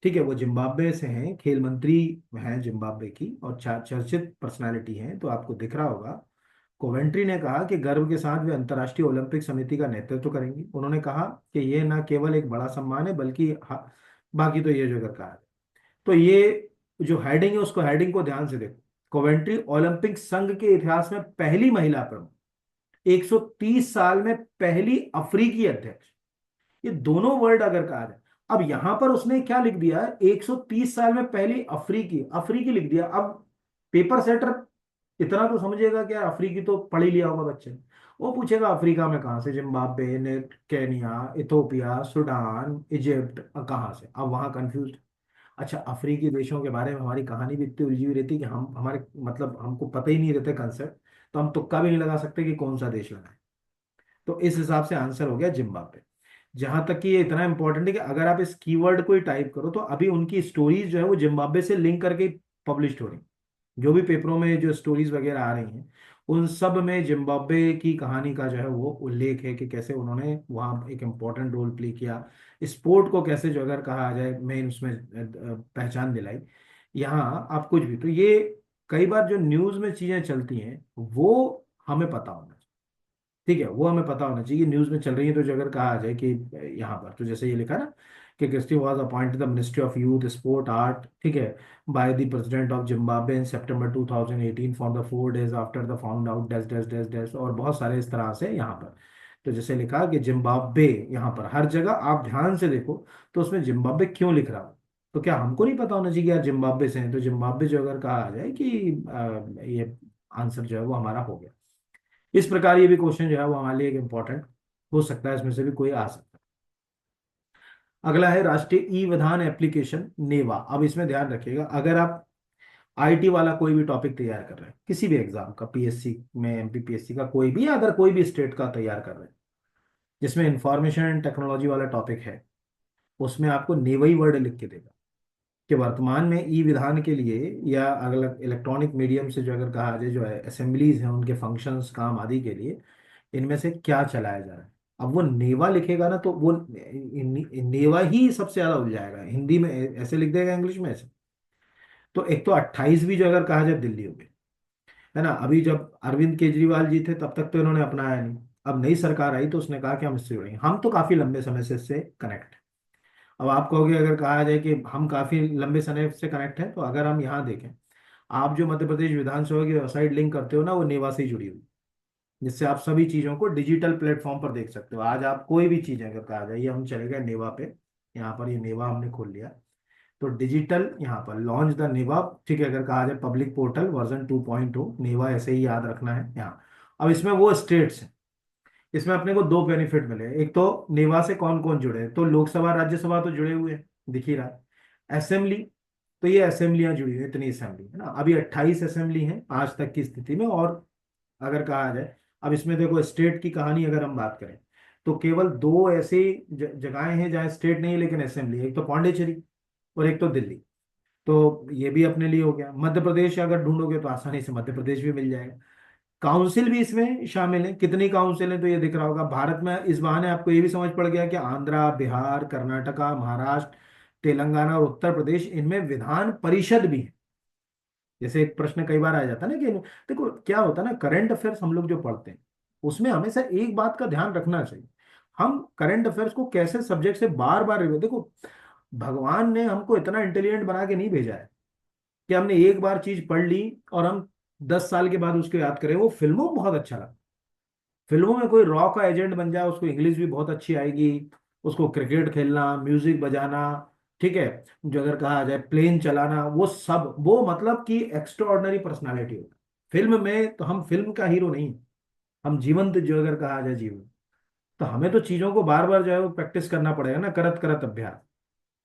ठीक है, वो जिम्बाब्वे से हैं, खेल मंत्री हैं जिम्बाब्वे की, और चर्चित पर्सनालिटी हैं। तो आपको दिख रहा होगा, कोवेंट्री ने कहा कि गर्व के साथ वे अंतर्राष्ट्रीय ओलंपिक समिति का नेतृत्व करेंगी। उन्होंने कहा कि ये न केवल एक बड़ा सम्मान है बल्कि बाकी तो ये जो कर कहा है। तो ये जो हेडिंग है उसको, हेडिंग को ध्यान से देखो। कोवेंट्री ओलंपिक संघ के इतिहास में पहली महिला प्रमुख, 130 साल में पहली अफ्रीकी अध्यक्ष। ये दोनों वर्ड अगर कहा जाए, अब यहां पर उसने क्या लिख दिया है, 130 साल में पहली अफ्रीकी, अफ्रीकी लिख दिया। अब पेपर सेटर इतना तो समझेगा कि यार अफ्रीकी तो पढ़ ही लिया होगा बच्चे ने। वो पूछेगा अफ्रीका में कहाँ से, जिम्बाब्वे ने, केनिया, इथोपिया, सूडान, इजिप्ट, कहाँ से। अब वहां कंफ्यूज। अच्छा, अफ्रीकी देशों के बारे में हमारी कहानी भी इतनी उलझी हुई रहती कि हम हमारे मतलब हमको पता ही नहीं रहते कंसेप्ट, तो हम तुक्का भी नहीं लगा सकते कि कौन सा देश लगा है। तो इस हिसाब से आंसर हो गया जिम्बाब्वे। जहां तक कि ये इतना इंपॉर्टेंट है कि अगर आप इस कीवर्ड को ही टाइप करो तो अभी उनकी स्टोरीज जो है वो जिम्बाब्वे से लिंक करके पब्लिश हो रही। जो भी पेपरों में जो स्टोरीज वगैरह आ रही हैं, उन सब में जिम्बाब्वे की कहानी का जो है वो उल्लेख है कि कैसे उन्होंने वहाँ एक इम्पोर्टेंट रोल प्ले किया, स्पोर्ट को कैसे जो अगर कहा जाए मेन उसमें पहचान दिलाई। यहाँ आप कुछ भी तो ये कई बार जो न्यूज में चीजें चलती हैं वो हमें पता होना चाहिए। ठीक है, वो हमें पता होना चाहिए न्यूज में चल रही है तो जो अगर कहा जाए कि यहाँ पर तो जैसे ये लिखा ना कि Kirsty was appointed the ministry of youth sport art, ठीक है, by the president of Zimbabwe in September 2018 for the 4 days after the found out dash dash dash dash, और बहुत सारे इस तरह से यहाँ पर। तो जैसे लिखा कि जिम्बाब्वे, यहाँ पर हर जगह आप ध्यान से देखो तो उसमें जिम्बाब्वे क्यों लिख रहा हो। तो क्या हमको नहीं पता होना चाहिए कि यार जिम्बाब्वे से है, तो जिम्बाब्वे जो अगर कहा जाए कि ये आंसर जो है वो हमारा हो गया। इस प्रकार ये भी क्वेश्चन जो है वो हमारे लिए एक इंपॉर्टेंट हो सकता है, इसमें से भी कोई आ सकता है। अगला है राष्ट्रीय ई विधान एप्लीकेशन नेवा। अब इसमें ध्यान रखिएगा, अगर आप आईटी वाला कोई भी टॉपिक तैयार कर रहे हैं, किसी भी एग्जाम का, पीएससी में, एमपीपीएससी का कोई भी, या अदर कोई भी स्टेट का तैयार कर रहे हैं जिसमें इंफॉर्मेशन एंड टेक्नोलॉजी वाला टॉपिक है, उसमें आपको नेवा ही वर्ड लिख के देगा कि वर्तमान में ई विधान के लिए या अगर इलेक्ट्रॉनिक मीडियम से जो अगर कहा जाए जो है असेंबलीज हैं उनके फंक्शंस काम आदि के लिए इनमें से क्या चलाया जा रहा है। अब वो नेवा लिखेगा ना तो वो नेवा ही सबसे ज्यादा उलझाएगा, हिंदी में ऐसे लिख देगा, इंग्लिश में ऐसे। तो एक तो 28 भी जो अगर कहा जाए दिल्ली हो गई, है ना। अभी जब अरविंद केजरीवाल जी थे तब तक तो इन्होंने अपनाया नहीं, अब नई सरकार आई तो उसने कहा कि हम इससे जुड़ेंगे। हम तो काफी लंबे समय से इससे कनेक्ट। अब आप कहोगे अगर कहा जाए कि हम काफी लंबे समय से कनेक्ट हैं, तो अगर हम यहाँ देखें, आप जो मध्य प्रदेश विधानसभा की वेबसाइट लिंक करते हो ना, वो नेवा से ही जुड़ी हुई, जिससे आप सभी चीजों को डिजिटल प्लेटफॉर्म पर देख सकते हो। आज आप कोई भी चीज अगर कहा जाए, ये हम चले गए नेवा पे, यहाँ पर ये नेवा हमने खोल लिया, तो डिजिटल यहाँ पर लॉन्च द नेवा, ठीक है, अगर कहा जाए पब्लिक पोर्टल वर्जन 2.0 नेवा, ऐसे ही याद रखना है यहाँ। अब इसमें वो स्टेट्स हैं, इसमें अपने को दो बेनिफिट मिले। एक तो नेवा से कौन कौन जुड़े हैं, तो लोकसभा राज्यसभा तो जुड़े हुए हैं, दिख ही रहा है। असेंबली, तो ये असेंबलियां जुड़ी हुई हैं, इतनी असेंबली है ना, अभी 28 असेंबली हैं आज तक की स्थिति में। और अगर कहा जाए, अब इसमें देखो स्टेट की कहानी अगर हम बात करें तो केवल दो ऐसी जगहें हैं जहाँ स्टेट नहीं है लेकिन असेंबली है, एक तो पौंडीचेरी और एक तो दिल्ली। तो ये भी अपने लिए हो गया। मध्य प्रदेश अगर ढूंढोगे तो आसानी से मध्य प्रदेश भी मिल जाएगा। काउंसिल भी इसमें शामिल है, कितनी काउंसिल है तो ये दिख रहा होगा भारत में। इस बहाने आपको ये भी समझ पड़ गया कि आंध्रा, बिहार, कर्नाटका, महाराष्ट्र, तेलंगाना और उत्तर प्रदेश, इनमें विधान परिषद भी है। जैसे एक प्रश्न कई बार आ जाता है ना कि देखो क्या होता है ना, करंट अफेयर्स हम लोग जो पढ़ते हैं उसमें हमेशा एक बात का ध्यान रखना चाहिए, हम करंट अफेयर्स को कैसे सब्जेक्ट से बार बार रिव्यू। देखो, भगवान ने हमको इतना इंटेलिजेंट बना के नहीं भेजा है कि हमने एक बार चीज पढ़ ली और हम 10 साल के बाद उसको याद करें। वो फिल्मों में बहुत अच्छा लगा, फिल्मों में कोई रॉ का एजेंट बन जाए, उसको इंग्लिश भी बहुत अच्छी आएगी, उसको क्रिकेट खेलना, म्यूजिक बजाना, ठीक है, जो अगर कहा जाए प्लेन चलाना, वो सब वो मतलब कि एक्स्ट्रा ऑर्डिनरी पर्सनैलिटी होता है। फिल्म में तो हम फिल्म का हीरो नहीं, हम जीवंत जो अगर कहा जाए जीवन। तो हमें तो चीजों को बार बार जो है वो प्रैक्टिस करना पड़ेगा ना, करत करत अभ्यास।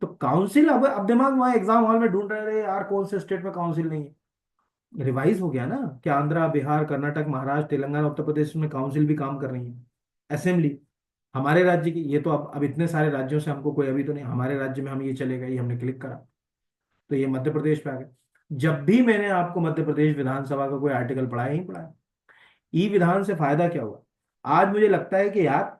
तो काउंसिल, अब दिमाग वहां एग्जाम हॉल में ढूंढ रहे यार कौन से स्टेट में काउंसिल नहीं है। रिवाइज हो गया ना कि आंध्रा, बिहार, कर्नाटक, महाराष्ट्र, तेलंगाना, उत्तर प्रदेश में काउंसिल भी काम कर रही है। असेंबली हमारे राज्य की, ये तो अब इतने सारे राज्यों से हमको कोई अभी तो नहीं, हमारे राज्य में हम ये चलेगा, ये हमने क्लिक करा तो ये मध्य प्रदेश पे आ गया। जब भी मैंने आपको मध्य प्रदेश विधानसभा का कोई आर्टिकल पढ़ाया ही पढ़ाया। ई विधान से फायदा क्या हुआ, आज मुझे लगता है कि यार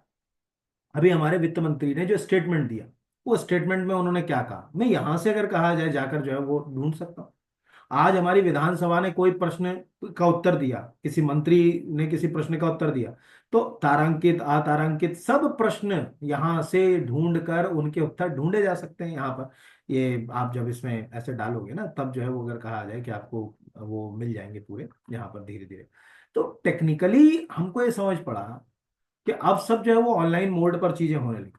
अभी हमारे वित्त मंत्री ने जो स्टेटमेंट दिया, वो स्टेटमेंट में उन्होंने क्या कहा, मैं यहां से अगर कहा जाए जाकर जो है वो ढूंढ सकता हूँ। आज हमारी विधानसभा ने कोई प्रश्न का उत्तर दिया, किसी मंत्री ने किसी प्रश्न का उत्तर दिया, तो तारांकित, अतारांकित सब प्रश्न यहां से ढूंढ कर उनके उत्तर ढूंढे जा सकते हैं यहाँ पर। ये आप जब इसमें ऐसे डालोगे ना तब जो है वो अगर कहा जाए कि आपको वो मिल जाएंगे पूरे यहाँ पर धीरे धीरे। तो टेक्निकली हमको ये समझ पड़ा कि अब सब जो है वो ऑनलाइन मोड पर चीजें होने लगी।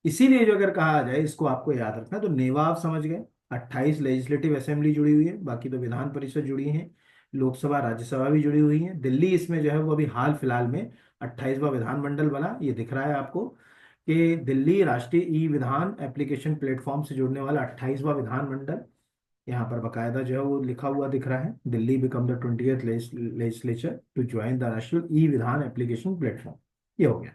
इसीलिए जो अगर कहा जाए, इसको आपको याद रखना है, तो नेवा आप समझ गए, 28 लेजिस्लेटिव असेंबली जुड़ी हुई है, बाकी तो विधान परिषद जुड़ी है, लोकसभा राज्यसभा भी जुड़ी हुई है। दिल्ली इसमें जो है वो अभी हाल फिलहाल में 28वां विधानमंडल बना, ये दिख रहा है आपको कि दिल्ली राष्ट्रीय ई विधान एप्लीकेशन प्लेटफॉर्म से जुड़ने वाला 28वां विधानमंडल। यहाँ पर बकायदा जो है वो लिखा हुआ दिख रहा है, Delhi become the 20th legislature to join the Rashtriya e विधान एप्लीकेशन प्लेटफॉर्म। ये हो गया।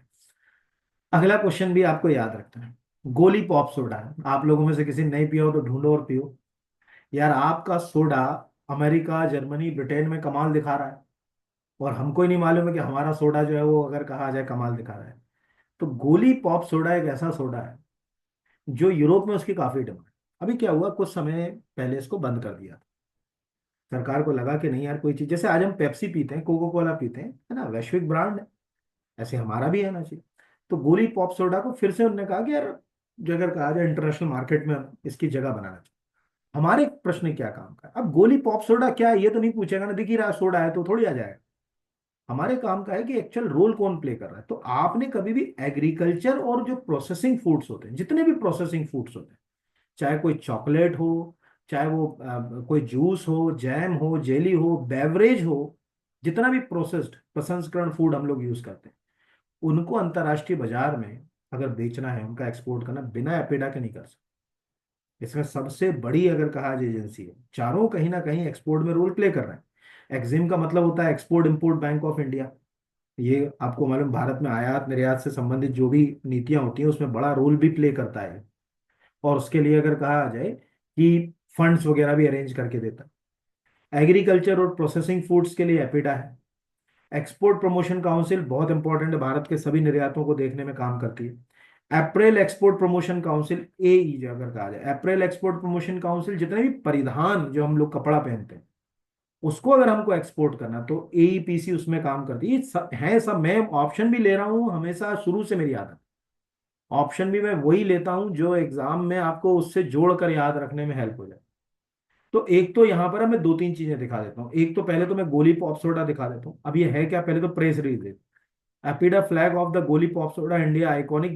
अगला क्वेश्चन भी आपको याद रखना है। गोली पॉप सोडा है, आप लोगों में से किसी ने नहीं पिया हो तो ढूंढो और पियो। यार आपका सोडा अमेरिका, जर्मनी, ब्रिटेन में कमाल दिखा रहा है, और हमको ही नहीं मालूम है कि हमारा सोडा जो है वो अगर कहा जाए कमाल दिखा रहा है। तो गोली पॉप सोडा एक ऐसा सोडा है जो यूरोप में उसकी काफी डिमांड। अभी क्या हुआ, कुछ समय पहले इसको बंद कर दिया था। सरकार को लगा कि नहीं यार, कोई चीज, जैसे आज हम पेप्सी पीते हैं, कोको कोला पीते हैं, है ना, वैश्विक ब्रांड है, ऐसे हमारा भी है ना चाहिए। तो गोली पॉप सोडा को फिर से उन्होंने कहा कि यार, जो अगर कहा जाए इंटरनेशनल मार्केट में इसकी जगह बनाना चाहिए। हमारे प्रश्न क्या काम का है, अब गोली पॉप सोडा क्या है ये तो नहीं पूछेगा ना, दिख ही रहा सोडा है तो थोड़ी आ जाएगा। हमारे काम का है कि एक्चुअल रोल कौन प्ले कर रहा है। तो आपने कभी भी एग्रीकल्चर और जो प्रोसेसिंग फूड्स होते हैं, जितने भी प्रोसेसिंग फूड्स होते हैं, चाहे कोई चॉकलेट हो, चाहे वो कोई जूस हो, जैम हो, जेली हो, बेवरेज हो, जितना भी प्रोसेस्ड प्रसंस्करण फूड हम लोग यूज करते हैं, उनको अंतर्राष्ट्रीय बाजार में अगर बेचना है, उनका एक्सपोर्ट करना, बिना एपिडा के नहीं कर सकते। इसमें सबसे बड़ी अगर कहा जाए एजेंसी है, चारों कहीं ना कहीं एक्सपोर्ट में रोल प्ले कर रहे हैं। एक्जिम का मतलब होता है export import bank of India. ये आपको मालूम, भारत में आयात निर्यात से संबंधित जो भी नीतियां होती हैं उसमें बड़ा रोल भी प्ले करता है। और उसके लिए अगर कहा जाए कि फंड्स वगैरह भी अरेंज करके देता है। एग्रीकल्चर और प्रोसेसिंग फूड्स के लिए एपिडा है। एक्सपोर्ट प्रमोशन काउंसिल बहुत इंपॉर्टेंट है, भारत के सभी निर्यातों को देखने में काम करती है। अप्रैल एक्सपोर्ट प्रमोशन काउंसिल, एई जो अगर कहा जाए, अप्रैल एक्सपोर्ट प्रमोशन काउंसिल, जितने भी परिधान जो हम लोग कपड़ा पहनते हैं उसको अगर हमको एक्सपोर्ट करना तो एईपीसी उसमें काम करती है। ये सब है, सब मैं ऑप्शन भी ले रहा हूँ हमेशा, शुरू से मेरी आदत। ऑप्शन भी मैं वही लेता हूँ जो एग्जाम में आपको उससे जोड़कर याद रखने में हेल्प हो जाए। तो एक तो यहाँ पर मैं दो तीन चीजें दिखा देता हूँ। एक तो पहले तो मैं गोली पॉप सोडा दिखा देता हूँ। अब ये है क्या, पहले तो प्रेस रिलीज है। APEDA flag off the goli pop soda, India iconic,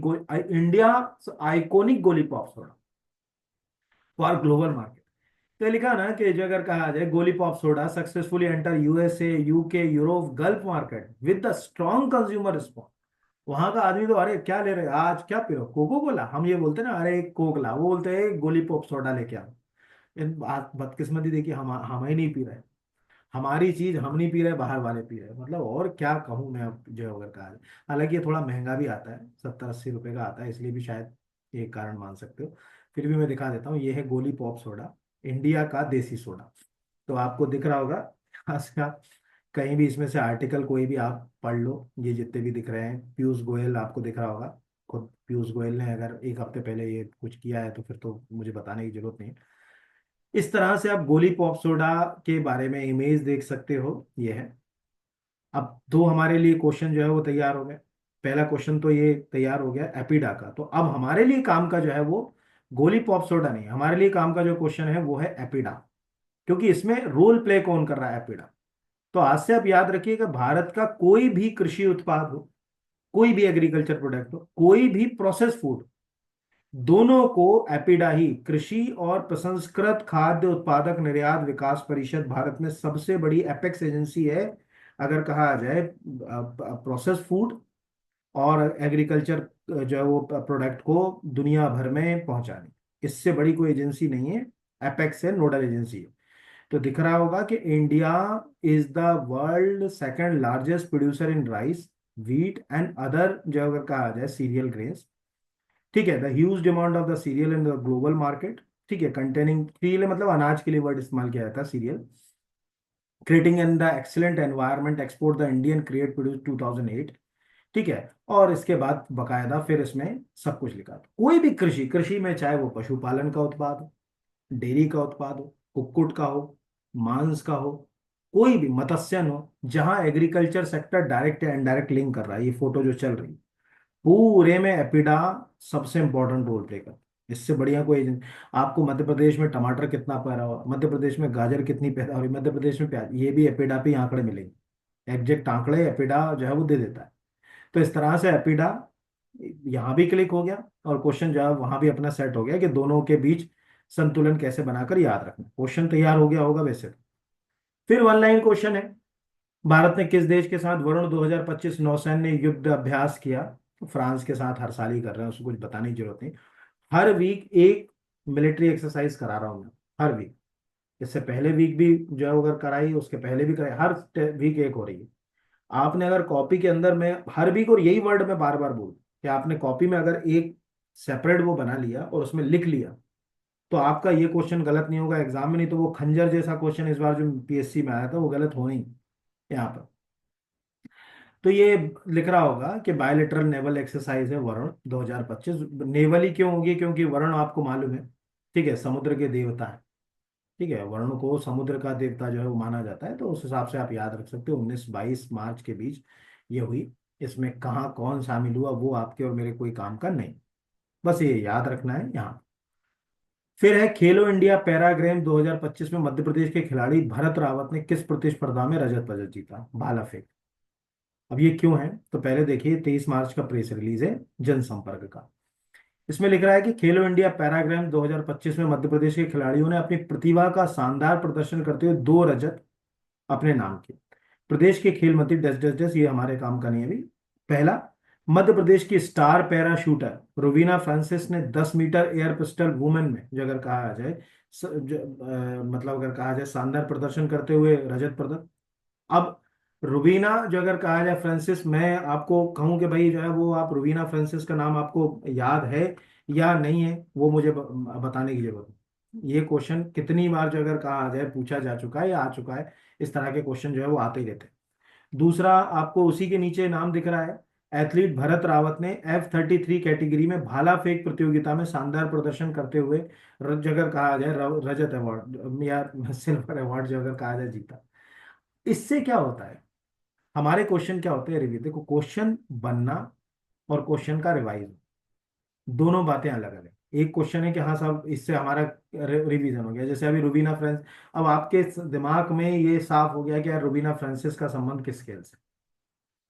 India iconic goli pop soda for global market. तो ये लिखा ना कि जो अगर कहा जाए, गोली pop soda successfully enter USA, UK, Europe, gulf market with the strong consumer response. वहां का आदमी तो अरे क्या ले रहे हो आज, क्या पी रहे हो, कोको कोला, हम ये बोलते हैं ना, अरे एक कोक ला, वो बोलते हैं गोली पॉप सोडा लेके आओ। इन बात बदकिस्मती देखिए, हम ही नहीं पी रहे, हमारी चीज हम नहीं पी रहे, बाहर वाले पी रहे, मतलब और क्या कहूँ मैं, अब जो अगर कहा जाए। हालांकि ये थोड़ा महंगा भी आता है, 70-80 रुपए का आता है, इसलिए भी शायद एक कारण मान सकते हो। फिर भी मैं दिखा देता हूँ, ये है गोली पॉप सोडा, इंडिया का देसी सोडा। तो आपको दिख रहा होगा यहाँ से, आप कहीं भी इसमें से आर्टिकल कोई भी आप पढ़ लो, ये जितने भी दिख रहे हैं, पीयूष गोयल आपको दिख रहा होगा। खुद पीयूष गोयल ने अगर एक हफ्ते पहले ये कुछ किया है तो फिर तो मुझे बताने की जरूरत नहीं। इस तरह से आप गोली पॉप सोडा के बारे में इमेज देख सकते हो, ये है। अब दो हमारे लिए क्वेश्चन जो है वो तैयार हो गए। पहला क्वेश्चन तो ये तैयार हो गया एपिडा का, तो अब हमारे लिए काम का जो है वो गोली पॉप सोडा नहीं, हमारे लिए काम का जो क्वेश्चन है वो है एपिडा। क्योंकि इसमें रोल प्ले कौन कर रहा है, एपिडा। तो आज से आप याद रखिएगा, भारत का कोई भी कृषि उत्पाद हो, कोई भी एग्रीकल्चर प्रोडक्ट हो, कोई भी प्रोसेस फूड, दोनों को एपिडा ही, कृषि और प्रसंस्कृत खाद्य उत्पादक निर्यात विकास परिषद, भारत में सबसे बड़ी एपेक्स एजेंसी है अगर कहा जाए प्रोसेस फूड और एग्रीकल्चर जो है वो प्रोडक्ट को दुनिया भर में पहुंचाने, इससे बड़ी कोई एजेंसी नहीं है। एपेक्स है, नोडल एजेंसी है। तो दिख रहा होगा कि India is the world second largest producer in rice, wheat and other जो अगर कहा जाए सीरियल ग्रेन्स। ठीक है, the huge demand of the serial in the global market. ठीक है, कंटेनिंग, सीरियल मतलब अनाज के लिए वर्ड इस्तेमाल किया जाता है, serial. Creating in the excellent environment, export the Indian create produce 2008। ठीक है, और इसके बाद बकायदा फिर इसमें सब कुछ लिखा था। कोई भी कृषि, कृषि में चाहे वो पशुपालन का उत्पाद हो, डेयरी का उत्पाद हो, कुक्कुट का हो, मांस का हो, कोई भी मत्स्यन हो, जहां एग्रीकल्चर सेक्टर डायरेक्ट या इनडायरेक्ट लिंक कर रहा है, ये फोटो जो चल रही है, पूरे में एपिडा सबसे इंपॉर्टेंट रोल प्ले करता है। इससे बढ़िया कोई आपको मध्य प्रदेश में टमाटर कितना पैदा हुआ, मध्य प्रदेश में गाजर कितनी पैदा हो रही, मध्य प्रदेश में प्याज, ये भी एपिडा पे ही आंकड़े मिलेंगे। एग्जैक्ट आंकड़े एपिडा जो है वो दे देता है। तो इस तरह से एपिडा यहाँ भी क्लिक हो गया, और क्वेश्चन जो है वहां भी अपना सेट हो गया कि दोनों के बीच संतुलन कैसे बनाकर याद रखना। क्वेश्चन तैयार हो गया होगा वैसे तो। फिर वन लाइन क्वेश्चन है, भारत ने किस देश के साथ वरुण 2025 नौसैन्य युद्ध अभ्यास किया? तो फ्रांस के साथ हर साल ही कर रहे हैं, उसको कुछ बताने की जरूरत नहीं। हर वीक एक मिलिट्री एक्सरसाइज करा रहा हूँ मैं, हर वीक। इससे पहले वीक भी जो है अगर कराई, उसके पहले भी कराई, हर वीक एक हो रही है। आपने अगर कॉपी के अंदर में हर वीक, और यही वर्ड मैं बार बार बोल कि आपने कॉपी में अगर एक सेपरेट वो बना लिया और उसमें लिख लिया, तो आपका ये क्वेश्चन गलत नहीं होगा एग्जाम में। नहीं तो वो खंजर जैसा क्वेश्चन इस बार जो पीएससी में आया था वो गलत हो नहीं यहाँ पर। तो ये लिख रहा होगा कि बायलेटरल नेवल एक्सरसाइज है वरुण 2025। नेवल ही क्यों होगी? क्योंकि वरुण आपको मालूम है, ठीक है, समुद्र के देवता है। ठीक है, वरुण को समुद्र का देवता जो है वो माना जाता है, तो उस हिसाब से आप याद रख सकते हो। 19-22 मार्च के बीच ये हुई। इसमें कहाँ कौन शामिल हुआ वो आपके और मेरे कोई काम का नहीं, बस ये याद रखना है यहाँ। फिर है खेलो इंडिया पैराग्रेम 2025 में मध्य प्रदेश के खिलाड़ी भरत रावत ने किस प्रतिस्पर्धा में रजत पदक जीता? भाला फेंक। अब ये क्यों है? तो पहले देखिए 23 मार्च का प्रेस रिलीज है जनसंपर्क का। इसमें लिख रहा है कि खेलो इंडिया पैराग्राम 2025 में मध्य प्रदेश के खिलाड़ियों ने अपनी प्रतिभा का शानदार प्रदर्शन करते हुए 2 रजत अपने नाम किए। प्रदेश के खेल मंत्री डस डस डस, ये हमारे काम का नहीं है अभी। पहला, मध्य प्रदेश की स्टार पैराशूटर रुवीना फ्रांसिस ने 10 मीटर एयर पिस्टल वुमेन में जो अगर कहा जाए मतलब अगर कहा जाए शानदार प्रदर्शन करते हुए रजत पदक। अब रुबीना जो अगर कहा जाए फ्रांसिस, मैं आपको कहूं कि भाई जो है वो आप रुबीना फ्रांसिस का नाम आपको याद है या नहीं है, वो मुझे बताने की जरूरत है। ये क्वेश्चन कितनी बार जो अगर कहा जाए पूछा जा चुका है या आ चुका है, इस तरह के क्वेश्चन जो है वो आते ही रहते हैं। दूसरा, आपको उसी के नीचे नाम दिख रहा है, एथलीट भरत रावत ने F33 कैटेगरी में भाला फेंक प्रतियोगिता में शानदार प्रदर्शन करते हुए जो अगर कहा जाए रजत अवार्ड या सिल्वर अवार्ड जो अगर कहा जाए जीता। इससे क्या होता है, हमारे क्वेश्चन क्या होते हैं रिव्यू, देखो क्वेश्चन बनना और क्वेश्चन का रिवाइज, दोनों बातें अलग अलग है। एक क्वेश्चन है कि हाँ साहब इससे हमारा रिवीजन हो गया, जैसे अभी रुबीना फ्रांस, अब आपके दिमाग में ये साफ हो गया कि यार रुबीना फ्रांसिस का संबंध किस खेल से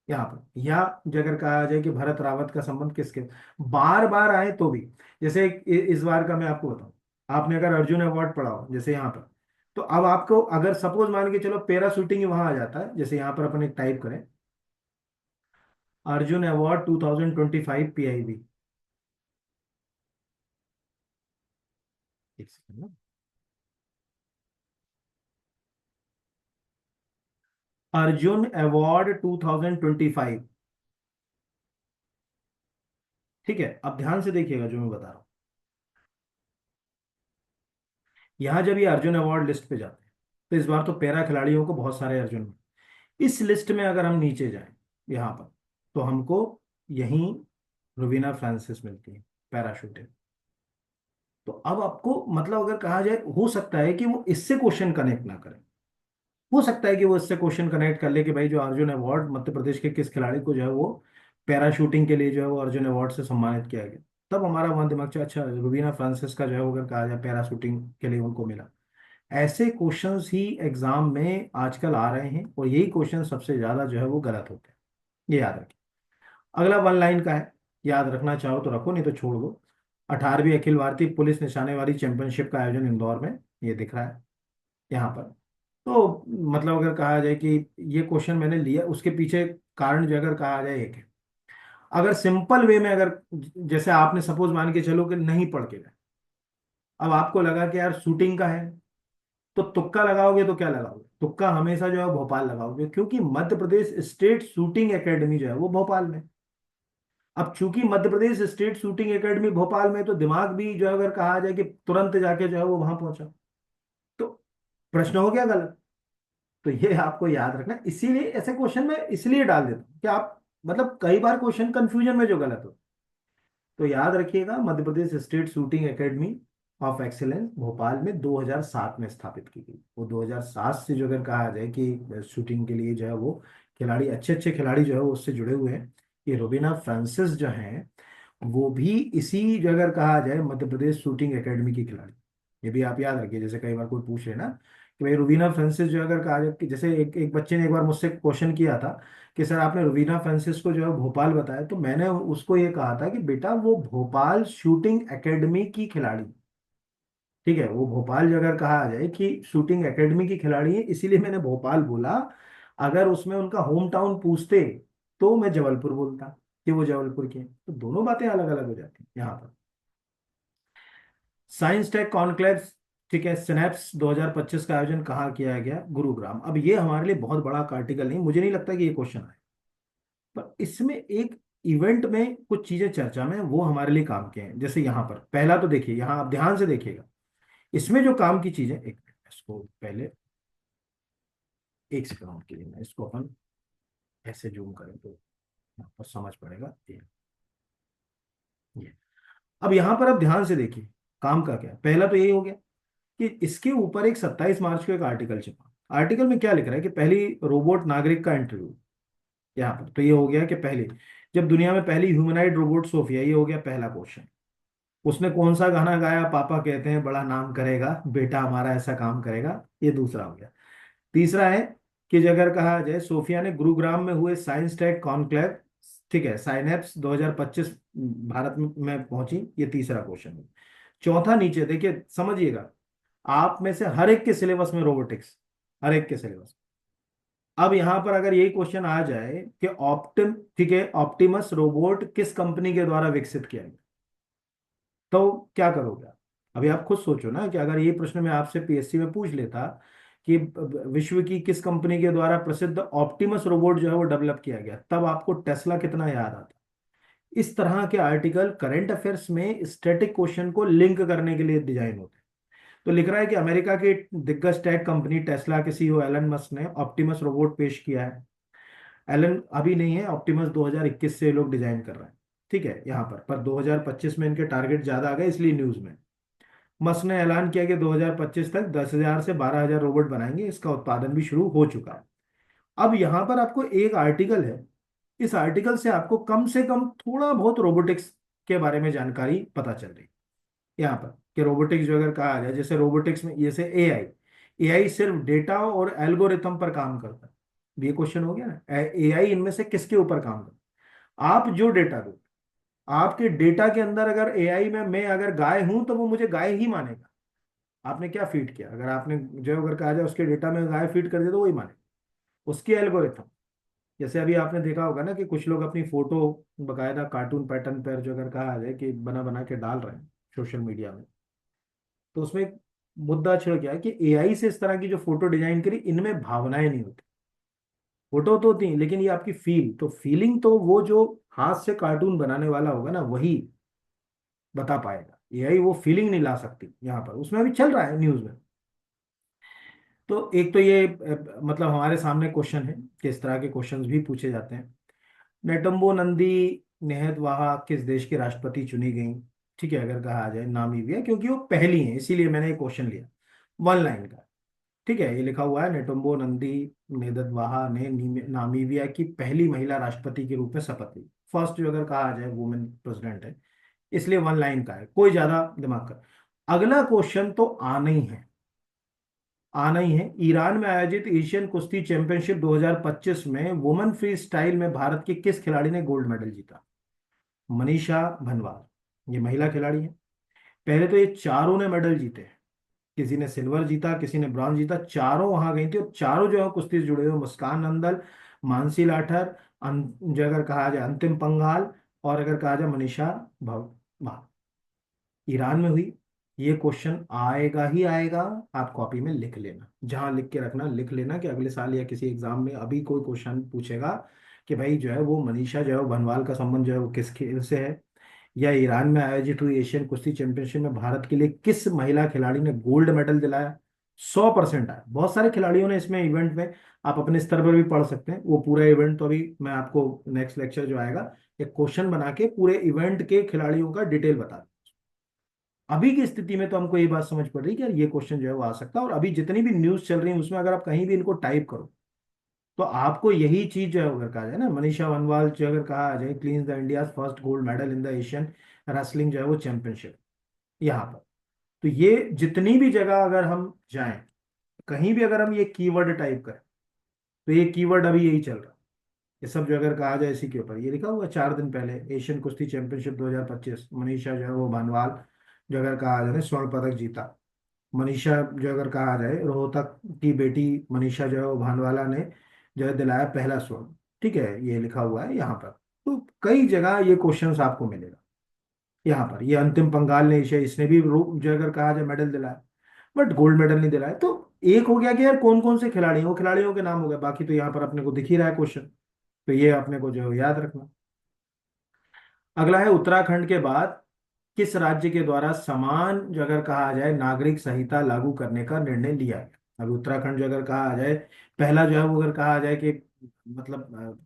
यहाँ पर, या जो अगर कहा जाए कि भरत रावत का संबंध किस खेल, बार बार आए तो भी। जैसे इस बार का मैं आपको बताऊं, आपने अगर अर्जुन अवार्ड पढ़ा हो जैसे यहाँ पर, तो अब आपको अगर सपोज मान के चलो पैरा शूटिंग ही वहां आ जाता है, जैसे यहाँ पर अपन एक टाइप करें अर्जुन अवार्ड 2025 पीआईबी, एक सेकंड ना, अर्जुन अवार्ड 2025। ठीक है, अब ध्यान से देखिएगा जो मैं बता रहा हूँ। यहाँ जब ये अर्जुन अवार्ड लिस्ट पे जाते हैं, तो इस बार तो पैरा खिलाड़ियों को बहुत सारे अर्जुन मिले। इस लिस्ट में अगर हम नीचे जाएं यहाँ पर, तो हमको यहीं रुबीना फ्रांसिस मिलती है पैराशूटिंग। तो अब आपको मतलब अगर कहा जाए, हो सकता है कि वो इससे क्वेश्चन कनेक्ट ना करें, हो सकता है कि वो इससे क्वेश्चन कनेक्ट कर ले कि भाई जो अर्जुन अवार्ड मध्य प्रदेश के किस खिलाड़ी को जो है वो पैराशूटिंग के लिए जो है वो अर्जुन अवार्ड से सम्मानित किया गया। तब हमारा वहां दिमाग से अच्छा रुबीना फ्रांसिस का जो है वो अगर कहा जाए पैराशूटिंग के लिए उनको मिला। ऐसे क्वेश्चंस ही एग्जाम में आजकल आ रहे हैं, और यही क्वेश्चन सबसे ज्यादा जो है वो गलत होते हैं, ये याद रखें। अगला वन लाइन का है, याद रखना चाहो तो रखो, नहीं तो छोड़ दो। 18वीं अखिल भारतीय पुलिस निशानेबाजी चैंपियनशिप का आयोजन इंदौर में, ये दिख रहा है यहाँ पर। तो मतलब अगर कहा जाए कि ये क्वेश्चन मैंने लिया, उसके पीछे कारण जो अगर कहा जाए एक है। अगर सिंपल वे में अगर जैसे आपने सपोज मान के चलो कि नहीं पढ़ के गए, अब आपको लगा कि यार शूटिंग का है, तो तुक्का लगाओगे तो क्या लगाओगे? तुक्का हमेशा जो है भोपाल लगाओगे, क्योंकि मध्य प्रदेश स्टेट शूटिंग एकेडमी जो है वो भोपाल में। अब चूंकि मध्य Pradesh state shooting academy Bhopal में, तो दिमाग भी जो है अगर कहा जाए कि तुरंत जाके जो है वो वहां पहुंचा, तो प्रश्न हो गया गलत। तो ये आपको याद रखना, इसीलिए ऐसे क्वेश्चन में इसलिए डाल देता हूँ कि आप मतलब कई बार क्वेश्चन कंफ्यूजन में जो गलत हो। तो याद रखिएगा, Madhya Pradesh state shooting academy of excellence Bhopal में 2007 में स्थापित की गई। वो 2007 से जो अगर कहा जाए कि शूटिंग के लिए जो है वो खिलाड़ी, अच्छे अच्छे खिलाड़ी जो है वो उससे जुड़े हुए हैं। ये रोबिना फ्रांसिस जो हैं, वो भी इसी जो अगर कहा जाए मध्य प्रदेश शूटिंग एकेडमी की खिलाड़ी। ये भी आप याद रखिए, जैसे कई बार कोई पूछ रहे ना कि भाई रुबीना फ्रांसिस जो अगर कहा जाए कि जैसे एक बच्चे ने एक बार मुझसे क्वेश्चन किया था कि सर आपने रुबीना फ्रांसिस को जो है भोपाल बताया, तो मैंने उसको ये कहा था कि बेटा वो भोपाल शूटिंग एकेडमी की खिलाड़ी, ठीक है, वो भोपाल जो अगर कहा जाए कि शूटिंग एकेडमी की खिलाड़ी है, इसीलिए मैंने भोपाल बोला। अगर उसमें उनका होम टाउन पूछते तो मैं जबलपुर बोलता कि वो जबलपुर के हैं। तो दोनों बातें अलग अलग हो जाती हैं यहाँ पर। साइंस टेक कॉन्क्लेव, ठीक है, सिनेप्स 2025 का आयोजन कहाँ किया गया? गुरुग्राम। अब ये हमारे लिए बहुत बड़ा आर्टिकल नहीं, मुझे नहीं लगता कि ये क्वेश्चन आए, पर इसमें एक इवेंट में कुछ चीजें चर्चा में वो हमारे लिए काम के हैं। जैसे यहाँ पर पहला तो देखिए, यहाँ आप ध्यान से देखिएगा, इसमें जो काम की चीजें, एक मिनट, इसको पहले एक सेकंड के लिए मैं इसको अपन ऐसे जूम करें तो यहाँ पर समझ पड़ेगा ये। अब यहाँ पर आप ध्यान से देखिए, काम का क्या है। पहला तो यही हो गया कि इसके ऊपर एक 27 मार्च को एक आर्टिकल छपा। आर्टिकल में क्या लिख रहा है कि पहली रोबोट नागरिक का इंटरव्यू। यहाँ पर तो ये हो गया कि पहली, जब दुनिया में पहली ह्यूमनाइड रोबोट सोफिया, ये हो गया पहला क्वेश्चन। उसने कौन सा गाना गाया? पापा कहते हैं बड़ा नाम करेगा, बेटा हमारा ऐसा काम करेगा। ये दूसरा हो गया। तीसरा है कि जो अगर कहा जाए सोफिया ने गुरुग्राम में हुए साइंस टेक कॉन्क्लेव, ठीक है, साइनेप्स 2025 भारत में पहुंची। ये तीसरा क्वेश्चन है। चौथा नीचे देखिए, समझिएगा, आप में से हर एक के सिलेबस में रोबोटिक्स, हर एक के सिलेबस। अब यहां पर अगर यही क्वेश्चन आ जाए कि ठीक है, ऑप्टिमस रोबोट किस कंपनी के द्वारा विकसित किया गया, तो क्या करोगे आप? अभी आप खुद सोचो ना कि अगर ये प्रश्न मैं आपसे पीएससी में पूछ लेता कि विश्व की किस कंपनी के द्वारा प्रसिद्ध ऑप्टिमस रोबोट जो है वो डेवलप किया गया, तब आपको टेस्ला कितना याद आता? इस तरह के आर्टिकल करंट अफेयर्स में स्टैटिक क्वेश्चन को लिंक करने के लिए डिजाइन होते हैं। तो लिख रहा है कि अमेरिका की दिग्गज टेक कंपनी टेस्ला के सीईओ एलन मस्क ने ऑप्टिमस रोबोट पेश किया है। एलन अभी नहीं है, ऑप्टिमस 2021 से ये लोग डिजाइन कर रहे हैं, ठीक है, यहाँ पर 2025 में इनके टारगेट ज्यादा आ गए, इसलिए न्यूज में। मस्क ने ऐलान किया कि 2025 तक 10,000 से 12,000 रोबोट बनाएंगे, इसका उत्पादन भी शुरू हो चुका है। अब यहाँ पर आपको एक आर्टिकल है, इस आर्टिकल से कम थोड़ा बहुत रोबोटिक्स के बारे में जानकारी पता चल रही है यहाँ पर कि रोबोटिक्स जो अगर कहा जाए, जैसे रोबोटिक्स में जैसे एआई, एआई सिर्फ डेटा और एल्गोरिथम पर काम करता है। ये क्वेश्चन हो गया ना, एआई इनमें से किसके ऊपर काम करता है? आप जो डेटा दो, आपके डेटा के अंदर अगर एआई में मैं अगर गाय हूं तो वो मुझे गाय ही मानेगा। आपने क्या फीड किया, अगर आपने जो अगर कहा जाए उसके डेटा में गाय फीड कर दिया तो वही मानेगा, उसकी एल्गोरिथम। जैसे अभी आपने देखा होगा ना कि कुछ लोग अपनी फोटो बकायदा कार्टून पैटर्न पर जो अगर कहा जाए कि बना बना के डाल रहे हैं सोशल मीडिया में, तो उसमें एक मुद्दा छिड़ गया कि एआई से इस तरह की जो फोटो डिजाइन करी, इनमें भावनाएं नहीं होती। फोटो तो होती है लेकिन ये आपकी तो फीलिंग तो वो जो हाथ से कार्टून बनाने वाला होगा ना वही बता पाएगा। एआई वो फीलिंग नहीं ला सकती। यहाँ पर उसमें अभी चल रहा है न्यूज में। तो एक तो ये मतलब हमारे सामने क्वेश्चन है कि इस तरह के क्वेश्चंस भी पूछे जाते हैं। नेटुम्बो नंदी नेहतवाहा किस देश की राष्ट्रपति चुनी गई? ठीक है, अगर कहा जाए नामीबिया, क्योंकि वो पहली है इसीलिए मैंने ये क्वेश्चन लिया, वन लाइन का। ठीक है, ये लिखा हुआ है नेटुम्बो नंदी नेदतवाहा ने नामीबिया की पहली महिला राष्ट्रपति के रूप में शपथ ली। फर्स्ट जो अगर कहा जाए वुमेन प्रेसिडेंट है, इसलिए वन लाइन का है, कोई ज्यादा दिमाग का। अगला क्वेश्चन तो आना ही है, आना ही है। ईरान में आयोजित एशियन कुश्ती चैंपियनशिप 2025 में वुमेन फ्री स्टाइल में भारत की किस खिलाड़ी ने गोल्ड मेडल जीता? मनीषा भनवाल, ये महिला खिलाड़ी है। पहले तो ये चारों ने मेडल जीते हैं, किसी ने सिल्वर जीता, किसी ने ब्रॉन्ज जीता, चारों वहां गई थी और चारों जो है कुश्ती से जुड़े हुए, मुस्कान नंदल, मानसी लाठर, जो अगर कहा जाए अंतिम पंघाल, और अगर कहा जाए मनीषा भव, ईरान में हुई। ये क्वेश्चन आएगा ही आएगा, आप कॉपी में लिख लेना, जहां लिख के रखना लिख लेना कि अगले साल या किसी एग्जाम में अभी कोई क्वेश्चन पूछेगा कि भाई जो है वो मनीषा जो है वो भनवाल का संबंध जो है वो किस खेल से है, या ईरान में आयोजित हुई एशियन कुश्ती चैंपियनशिप में भारत के लिए किस महिला खिलाड़ी ने गोल्ड मेडल दिलाया। 100% आया। बहुत सारे खिलाड़ियों ने इसमें इवेंट में, आप अपने स्तर पर भी पढ़ सकते हैं वो पूरा इवेंट, तो अभी मैं आपको नेक्स्ट लेक्चर जो आएगा एक क्वेश्चन बना के पूरे इवेंट के खिलाड़ियों का डिटेल बता दूं। अभी की स्थिति में तो हमको ये बात समझ पड़ रही है कि यार ये क्वेश्चन जो है वो आ सकता है, और अभी जितनी भी न्यूज चल रही है उसमें अगर आप कहीं भी इनको टाइप करो तो आपको यही चीज जो है अगर कहा जाए ना, मनीषा वनवाल जो अगर कहा जाए cleans the India first gold medal in the Asian wrestling जो है वो चैंपियनशिप यहाँ पर। तो ये जितनी भी जगह अगर हम जाएं, कहीं भी अगर हम ये कीवर्ड टाइप करें, तो ये कीवर्ड अभी यही चल रहा है। ये सब जो अगर कहा जाए इसी के ऊपर, ये लिखा हुआ 4 दिन पहले एशियन कुश्ती चैंपियनशिप 2025, मनीषा जो है वो भानवाल जो अगर कहा जाए स्वर्ण पदक जीता। मनीषा जो अगर कहा जाए रोहतक की बेटी मनीषा जो है वो भानवाला ने जो है दिलाया पहला स्वर्ण। ठीक है, ये लिखा हुआ है यहाँ पर। तो कई जगह ये क्वेश्चंस आपको मिलेगा। यहाँ पर ये अंतिम पंगाल ने एशिया, इसने भी जो अगर कहा जाए मेडल दिलाया, बट गोल्ड मेडल नहीं दिलाया। तो एक हो गया कि यार कौन कौन से खिलाड़ी हैं, वो खिलाड़ियों के नाम हो गए, बाकी तो यहाँ पर अपने को दिख ही रहा है क्वेश्चन। तो ये अपने को जो है याद रखना। अगला है उत्तराखंड के बाद किस राज्य के द्वारा समान जो अगर कहा जाए नागरिक संहिता लागू करने का निर्णय लिया गया। अभी उत्तराखंड जो अगर कहा जाए पहला जो है वो अगर कहा जाए कि मतलब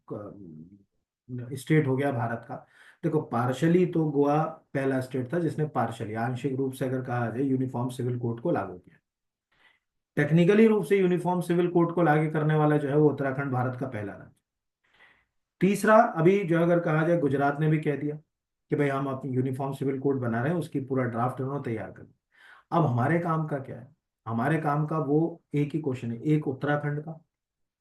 स्टेट हो गया भारत का। देखो पार्शली तो गोवा पहला स्टेट था जिसने पार्शली आंशिक रूप से अगर कहा जाए यूनिफॉर्म सिविल कोड को लागू किया। टेक्निकली रूप से यूनिफॉर्म सिविल कोड को लागू करने वाला जो है वो उत्तराखंड भारत का पहला राज्य। तीसरा अभी जो अगर कहा जाए गुजरात ने भी कह दिया कि भाई हम अपनी यूनिफॉर्म सिविल कोड बना रहे हैं, उसकी पूरा ड्राफ्ट उन्होंने तैयार कर दिया। अब हमारे काम का क्या है, हमारे काम का वो एक ही क्वेश्चन है, एक उत्तराखंड का,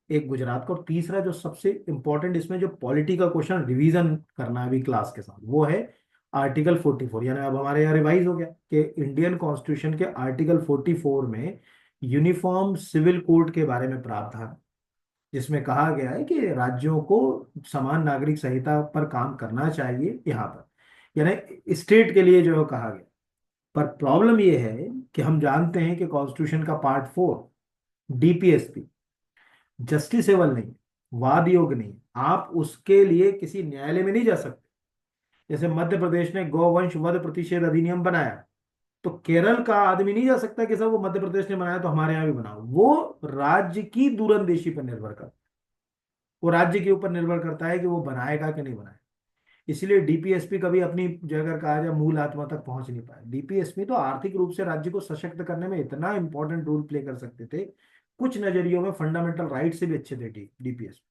एक गुजरात का, और तीसरा जो सबसे इंपॉर्टेंट इसमें जो पॉलिटी का क्वेश्चन रिवीजन करना है अभी क्लास के साथ, वो है आर्टिकल 44। यानी अब हमारे यहाँ रिवाइज हो गया कि इंडियन कॉन्स्टिट्यूशन के आर्टिकल 44 में यूनिफॉर्म सिविल कोड के बारे में प्रावधान, जिसमें कहा गया है कि राज्यों को समान नागरिक संहिता पर काम करना चाहिए यहाँ पर, यानी स्टेट के लिए जो है कहा गया। पर प्रॉब्लम ये है कि हम जानते हैं कि कॉन्स्टिट्यूशन का पार्ट 4 डीपीएसपी जस्टिसेबल नहीं है, वाद योग नहीं है। आप उसके लिए किसी न्यायालय में नहीं जा सकते। जैसे मध्य प्रदेश ने गौवंश वध प्रतिषेध अधिनियम बनाया, तो केरल का आदमी नहीं जा सकता कि सर वो मध्य प्रदेश ने बनाया तो हमारे यहाँ भी बनाओ। वो राज्य की दूरंदेशी पर निर्भर करता है, वो राज्य के ऊपर निर्भर करता है कि वो बनाएगा कि नहीं बनाएगा। इसलिए डीपीएसपी कभी अपनी जगह कहा जाए मूल आत्मा तक पहुंच नहीं पाया। डीपीएसपी तो आर्थिक रूप से राज्य को सशक्त करने में इतना इंपॉर्टेंट रोल प्ले कर सकते थे, कुछ नजरियों में फंडामेंटल राइट से भी अच्छे थे डीपीएसपी।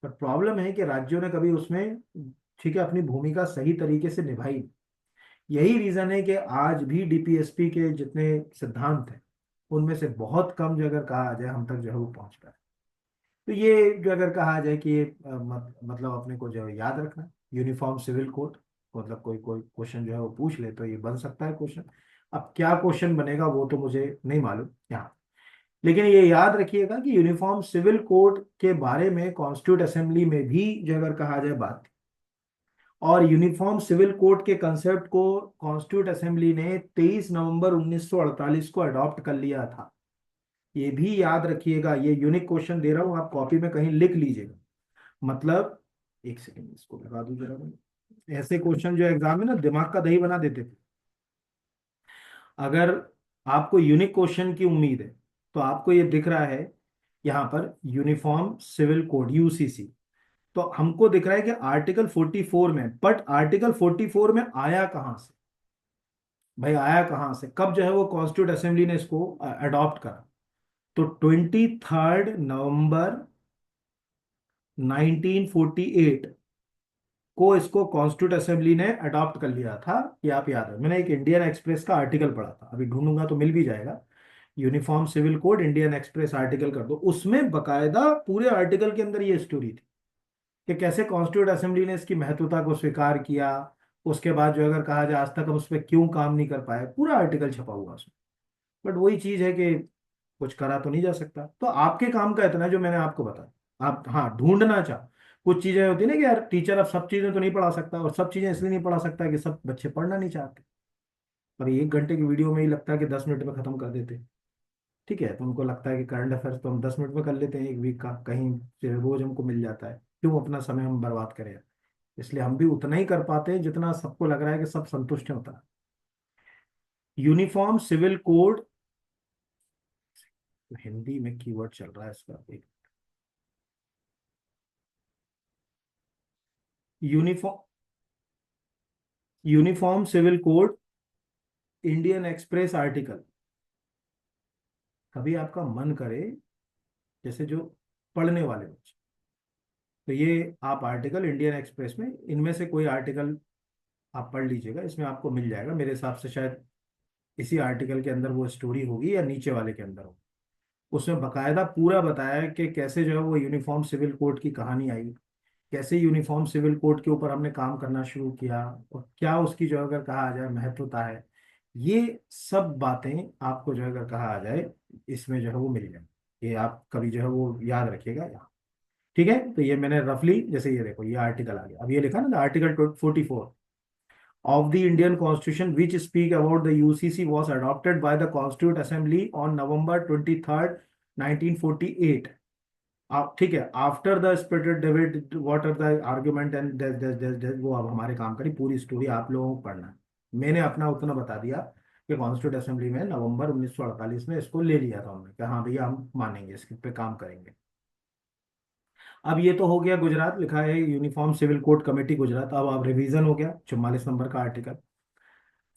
पर प्रॉब्लम है कि राज्यों ने कभी उसमें ठीक है अपनी भूमिका सही तरीके से निभाई नहीं। यही रीजन है कि आज भी डीपीएसपी के जितने सिद्धांत हैं उनमें से बहुत कम जो अगर कहा जाए हम तक जो है वो पहुंच पाए। तो ये जो अगर कहा जाए कि ये मतलब अपने को जो है याद रखना, यूनिफॉर्म सिविल कोड, मतलब कोई कोई क्वेश्चन जो है वो पूछ ले तो ये बन सकता है क्वेश्चन। अब क्या क्वेश्चन बनेगा वो तो मुझे नहीं मालूम यहाँ, लेकिन ये याद रखिएगा कि यूनिफॉर्म सिविल कोड के बारे में कॉन्स्टिट्यूट असेंबली में भी जो अगर कहा जाए बात थी, और यूनिफॉर्म सिविल कोड के कंसेप्ट को कॉन्स्टिट्यूट असेंबली ने 23 नवंबर 1948 को अडॉप्ट कर लिया था। ये भी याद रखिएगा, ये यूनिक क्वेश्चन दे रहा हूं, आप कॉपी में कहीं लिख लीजिएगा। मतलब एक सेकंड इसको लगा दूं जरा मैं। ऐसे क्वेश्चन जो एग्जाम में ना दिमाग का दही बना देते थे। अगर आपको यूनिक क्वेश्चन की उम्मीद है तो आपको ये दिख रहा है यहाँ पर यूनिफॉर्म सिविल कोड यूसीसी, तो हमको दिख रहा है कि आर्टिकल 44 में, बट आर्टिकल 44 में आया कहां से भाई, आया कहां से, कब जो है वो कॉन्स्टिट्यूट असेंबली ने इसको अडॉप्ट करा। तो 23 नवंबर 1948 को इसको कॉन्स्टिट्यूट असेंबली ने अडॉप्ट कर लिया था। ये आप याद है, मैंने एक इंडियन एक्सप्रेस का आर्टिकल पढ़ा था, अभी ढूंढूंगा तो मिल भी जाएगा। Uniform civil code Indian Express article कर दो, उसमें बकायदा पूरे आर्टिकल के अंदर ये स्टोरी थी कि कैसे कॉन्स्टिट्यूट असेंबली ने इसकी महत्वता को स्वीकार किया। उसके बाद जो अगर कहा जाए आज तक हम उस पर क्यों काम नहीं कर पाए, पूरा आर्टिकल छपा हुआ उसमें। बट वही चीज है कि कुछ करा तो नहीं जा सकता। तो आपके काम का इतना है जो मैंने आपको बताया, आप हाँ ढूंढना चाहो। कुछ चीजें होती है ना कि यार टीचर अब सब चीजें तो नहीं पढ़ा सकता, और सब चीजें इसलिए नहीं पढ़ा सकता कि सब बच्चे पढ़ना नहीं चाहते। पर 1 घंटे की वीडियो में ही लगता है कि 10 मिनट में खत्म कर देते हैं। ठीक है, तो उनको लगता है कि करंट अफेयर्स तो हम 10 मिनट में कर लेते हैं, एक वीक का कहीं से रोज हमको मिल जाता है, क्यों अपना समय हम बर्बाद करें। इसलिए हम भी उतना ही कर पाते हैं जितना सबको लग रहा है कि सब संतुष्ट हैं उतना। यूनिफॉर्म सिविल कोड, हिंदी में कीवर्ड चल रहा है इसका एक, uniform uniform civil code Indian Express article. कभी आपका मन करे, जैसे जो पढ़ने वाले बच्चे। तो ये आप आर्टिकल इंडियन एक्सप्रेस में इनमें से कोई आर्टिकल आप पढ़ लीजिएगा, इसमें आपको मिल जाएगा। मेरे हिसाब से शायद इसी आर्टिकल के अंदर वो स्टोरी होगी या नीचे वाले के अंदर होगी। उसमें बकायदा पूरा बताया है कि कैसे जो है वो यूनिफॉर्म सिविल कोड की कहानी आई, कैसे यूनिफॉर्म सिविल कोड के ऊपर हमने काम करना शुरू किया, और क्या उसकी जो अगर कहा जाए महत्वता है। ये सब बातें आपको जो अगर कहा जाए इसमें जो है वो मिल जाए। ये आप कभी जो है वो याद रखिएगा यहाँ। ठीक है, तो ये मैंने रफली, जैसे ये देखो ये आर्टिकल आ गया, अब ये लिखा ना article 44 of the Indian Constitution which speak about the UCC was adopted by the Constituent Assembly on November 23rd, 1948। आप ठीक है, after the splitted debate what are the argument and वो अब हमारे काम करी, पूरी स्टोरी आप लोगों को पढ़ना है। मैंने अपना उतना बता दिया कि कॉन्स्टिट्यूट असेंबली में नवंबर 1948 में इसको ले लिया था उन्होंने कि हाँ भैया हम मानेंगे, इसके पे काम करेंगे। अब ये तो हो गया गुजरात, लिखा है uniform civil code committee Gujarat. अब रिवीजन हो गया 44 नंबर का आर्टिकल।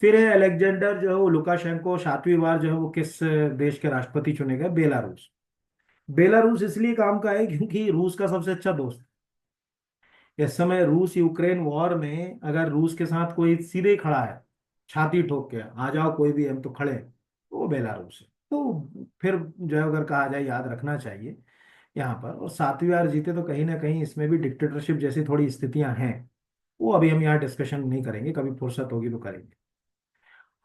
फिर है अलेक्जेंडर जो है वो लुकाशेंको 7वीं बार जो है वो किस देश के राष्ट्रपति चुने गए? बेलारूस। बेलारूस इसलिए काम का है क्योंकि रूस का सबसे अच्छा दोस्त है। इस समय रूस यूक्रेन वॉर में अगर रूस के साथ कोई सीधे खड़ा है, छाती ठोक के आ जाओ कोई भी, हम तो खड़े हैं, तो वो बेलारूस है। तो फिर जो है अगर कहा जाए याद रखना चाहिए यहाँ पर। और 7वीं बार जीते तो कहीं ना कहीं इसमें भी डिक्टेटरशिप जैसी थोड़ी स्थितियां हैं। वो अभी हम यहाँ डिस्कशन नहीं करेंगे, कभी फुर्सत होगी तो करेंगे।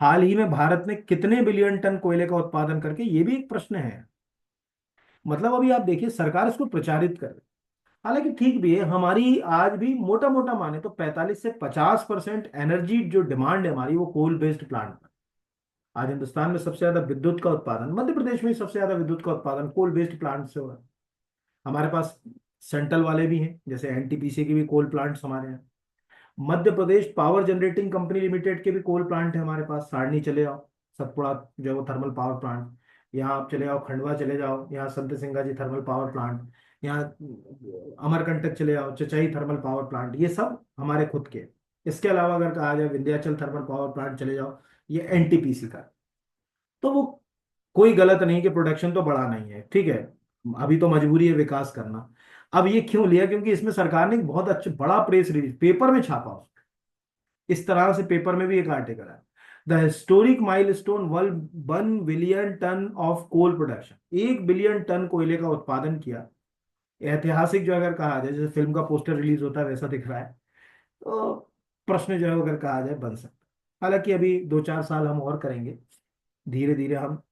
हाल ही में भारत ने कितने बिलियन टन कोयले का उत्पादन करके, ये भी एक प्रश्न है। मतलब अभी आप देखिए सरकार इसको प्रचारित कर रही है। हालांकि ठीक भी है, हमारी आज भी मोटा मोटा माने तो 45 से 50% एनर्जी जो डिमांड है हमारी वो कोल बेस्ड प्लांट पर। आज हिंदुस्तान में सबसे ज्यादा विद्युत का उत्पादन, मध्य प्रदेश में ही सबसे ज्यादा विद्युत का उत्पादन कोल बेस्ड प्लांट से हो रहा है। हमारे पास सेंट्रल वाले भी हैं, जैसे एनटीपीसी के भी कोल प्लांट्स हमारे यहाँ। Madhya Pradesh power generating company limited के भी कोल प्लांट है हमारे पास। सारणी चले जाओ, सतपुड़ा जो है वो थर्मल पावर प्लांट, यहाँ आप चले जाओ खंडवा चले जाओ, यहाँ संत सिंगा जी थर्मल पावर प्लांट, यहाँ अमरकंटक चले जाओ चचाई थर्मल पावर प्लांट, ये सब हमारे खुद के। इसके अलावा अगर कहा जाए विंध्याचल थर्मल पावर प्लांट चले जाओ, ये एनटीपीसी का। तो वो कोई गलत नहीं कि प्रोडक्शन तो बढ़ाना ही है, ठीक है, अभी तो मजबूरी है विकास करना। अब ये क्यों लिया? क्योंकि इसमें सरकार ने एक बहुत अच्छा बड़ा प्रेस रिलीज पेपर में छापा उसको। इस तरह से पेपर में भी एक आर्टिकल है, the historic milestone 1 billion ton of coal production. 1 billion ton कोयले का उत्पादन किया। ऐतिहासिक जो अगर कहा जाए, जैसे फिल्म का पोस्टर रिलीज होता है वैसा दिख रहा है। तो प्रश्न जो है अगर कहा जाए बन सकता है। हालांकि अभी 2-4 साल हम और करेंगे, धीरे धीरे हम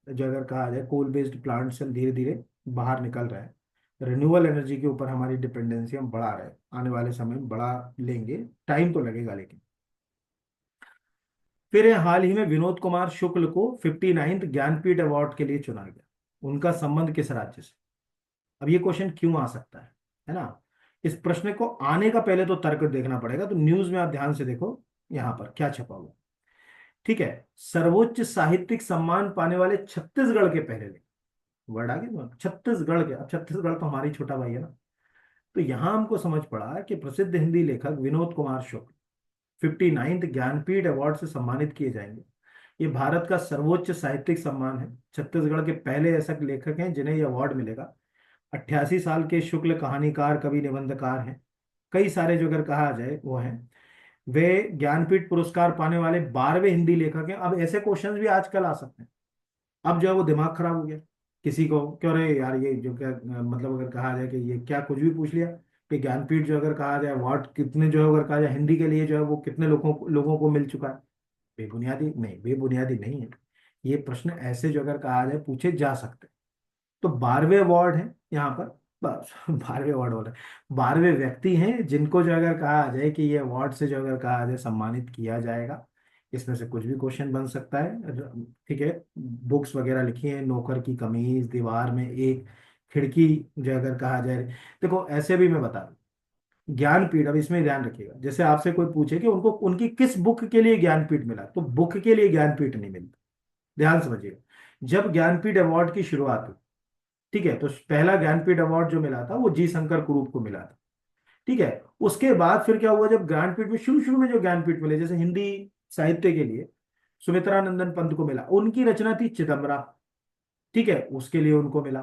जो अगर कहा जाए कोल बेस्ड प्लांट से धीरे धीरे बाहर निकल रहे हैं। रिन्यूएबल एनर्जी के ऊपर हमारी डिपेंडेंसी हम बढ़ा रहे हैं, आने वाले समय में बढ़ा लेंगे, टाइम तो लगेगा लेकिन। फिर हाल ही में विनोद कुमार शुक्ल को 59th ज्ञानपीठ अवार्ड के लिए चुना गया। उनका संबंध किस राज्य से? अब ये क्वेश्चन क्यों आ सकता है ना? इस प्रश्न को आने का पहले तो तर्क देखना पड़ेगा। तो न्यूज में आप ध्यान से देखो यहाँ पर क्या छपा हुआ। ठीक है, सर्वोच्च साहित्यिक सम्मान पाने वाले छत्तीसगढ़ के पहले लेखक, वर्ड आ गया ना? छत्तीसगढ़ के, अब छत्तीसगढ़ तो हमारी छोटा भाई है ना। तो यहां हमको समझ पड़ा कि प्रसिद्ध हिंदी लेखक विनोद कुमार शुक्ल 59th ज्ञानपीठ अवार्ड से सम्मानित किए जाएंगे। ये भारत का सर्वोच्च साहित्यिक सम्मान है। छत्तीसगढ़ के पहले ऐसा लेखक हैं जिन्हें यह अवार्ड मिलेगा। 88 साल के शुक्ल कहानीकार कवि निबंधकार हैं। कई सारे जो अगर कहा जाए वो हैं। वे ज्ञानपीठ पुरस्कार पाने वाले 12वें हिंदी लेखक हैं। अब ऐसे क्वेश्चंस भी आजकल आ सकते हैं। अब जो है वो दिमाग खराब हो गया किसी को, क्यों रे यार ये जो क्या मतलब अगर कहा जाए कि ये क्या कुछ भी पूछ लिया कि ज्ञानपीठ जो अगर कहा जाए अवार्ड कितने जो है अगर कहा जाए हिंदी के लिए जो है वो कितने लोगों को मिल चुका है। बेबुनियादी नहीं, बेबुनियादी नहीं है। ये प्रश्न ऐसे जो अगर कहा जाए पूछे जा सकते हैं। तो 12वें अवार्ड है यहाँ पर, बस 12वें अवार्ड हो रहे हैं, 12वें व्यक्ति हैं जिनको जो अगर कहा जाए कि ये अवार्ड से जो अगर कहा जाए सम्मानित किया जाएगा। इसमें से कुछ भी क्वेश्चन बन सकता है, ठीक है। बुक्स वगैरह लिखी हैं, नौकर की कमीज, दीवार में एक खिड़की, जो अगर कहा जाए, देखो ऐसे भी मैं बता दूं ज्ञानपीठ, अब इसमें ध्यान रखिएगा, जैसे आपसे कोई पूछे कि उनको उनकी किस बुक के लिए ज्ञानपीठ मिला, तो बुक के लिए ज्ञानपीठ नहीं मिलता। ध्यान समझिएगा, जब ज्ञानपीठ अवार्ड की शुरुआत हुई, ठीक है, तो पहला ज्ञानपीठ अवार्ड जो मिला था वो जी शंकर कुरूप को मिला था। ठीक है, उसके बाद फिर क्या हुआ, जब ज्ञानपीठ में शुरू शुरू में जो ज्ञानपीठ मिले, जैसे हिंदी साहित्य के लिए सुमित्रा नंदन पंत को मिला, उनकी रचना थी चिदम्बरा, ठीक है, उसके लिए उनको मिला।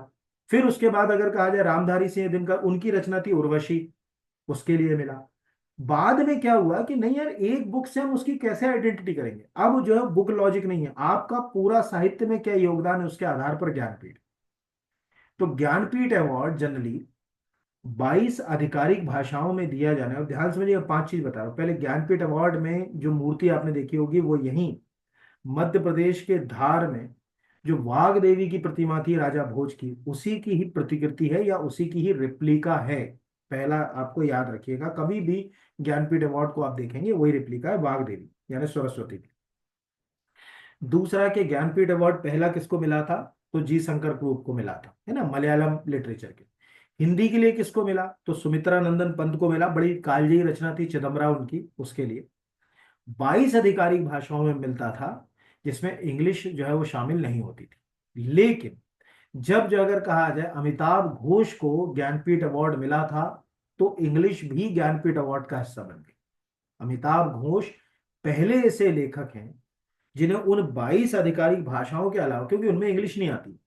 फिर उसके बाद अगर कहा जाए रामधारी सिंह दिनकर, उनकी रचना थी उर्वशी, उसके लिए मिला। बाद में क्या हुआ कि नहीं यार, एक बुक से हम उसकी कैसे आइडेंटिटी करेंगे, अब जो है बुक लॉजिक नहीं है, आपका पूरा साहित्य में क्या योगदान है उसके आधार पर ज्ञानपीठ। तो ज्ञानपीठ अवार्ड जनरली 22 आधिकारिक भाषाओं में दिया जाना है। और ध्यान समझिए, 5 चीज बता रहा हूं। पहले, ज्ञानपीठ अवार्ड में जो मूर्ति आपने देखी होगी वो यहीं मध्य प्रदेश के धार में जो वाघ देवी की प्रतिमा थी राजा भोज की, उसी की ही प्रतिकृति है या उसी की ही रिप्लिका है। पहला आपको याद रखिएगा, कभी भी ज्ञानपीठ अवार्ड को आप देखेंगे वही रिप्लिका है, वाघ देवी यानी सरस्वती की। दूसरा, के ज्ञानपीठ अवार्ड पहला किसको मिला था, तो जी शंकर ग्रुप को मिला था, है ना, मलयालम लिटरेचर के। हिंदी के लिए किसको मिला, तो सुमित्रा नंदन पंत को मिला, बड़ी कालजयी रचना थी चिदम्बरा उनकी, उसके लिए। 22 आधिकारिक भाषाओं में मिलता था, जिसमें इंग्लिश जो है वो शामिल नहीं होती थी। लेकिन जब जो अगर कहा जाए अमिताभ घोष को ज्ञानपीठ अवार्ड मिला था, तो इंग्लिश भी ज्ञानपीठ अवार्ड का हिस्सा बन गई। अमिताभ घोष पहले ऐसे लेखक हैं जिन्हें उन 22 आधिकारिक भाषाओं के अलावा, क्योंकि उनमें इंग्लिश नहीं आती,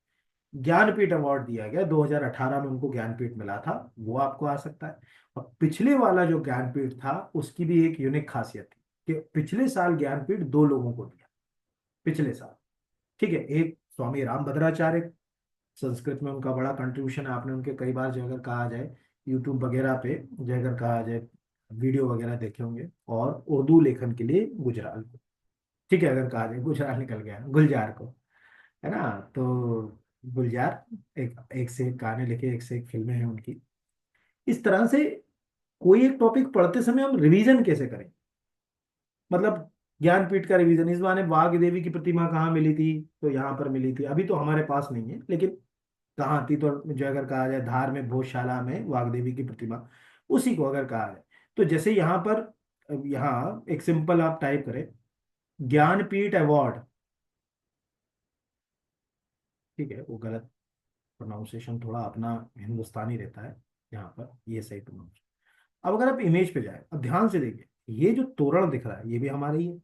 ज्ञानपीठ अवार्ड दिया गया। 2018 में उनको ज्ञानपीठ मिला था, वो आपको आ सकता है। और पिछले वाला जो ज्ञानपीठ था उसकी भी एक यूनिक खासियत थी कि पिछले साल ज्ञानपीठ 2 लोगों को दिया, पिछले साल। ठीक है, एक स्वामी रामभद्राचार्य, संस्कृत में उनका बड़ा कंट्रीब्यूशन है, आपने उनके कई बार जो अगर कहा जाए यूट्यूब वगैरह पे जो अगर कहा जाए वीडियो वगैरह देखे होंगे। और उर्दू लेखन के लिए गुजराल को, ठीक है, अगर कहा जाए गुजराल निकल गया, गुलजार को, है ना। तो गुलजार एक एक से एक गाने लिखे, एक से एक फिल्में हैं उनकी। इस तरह से कोई एक टॉपिक पढ़ते समय हम रिवीजन कैसे करें, मतलब ज्ञानपीठ का रिवीजन। इस बहाने वाघ देवी की प्रतिमा कहाँ मिली थी, तो यहाँ पर मिली थी, अभी तो हमारे पास नहीं है, लेकिन कहाँ थी, तो जो अगर कहा जाए धार में भोजशाला में वाघ देवी की प्रतिमा, उसी को अगर कहा जाए। तो जैसे यहाँ पर, यहाँ एक सिंपल आप टाइप करें ज्ञानपीठ अवार्ड, ठीक है, वो गलत प्रोनाउंसिएशन थोड़ा अपना हिंदुस्तानी रहता है, यहाँ पर ये सही प्रोनाउंस। अब अगर आप इमेज पे जाए, अब ध्यान से देखिए, ये जो तोरण दिख रहा है ये भी हमारा ही है,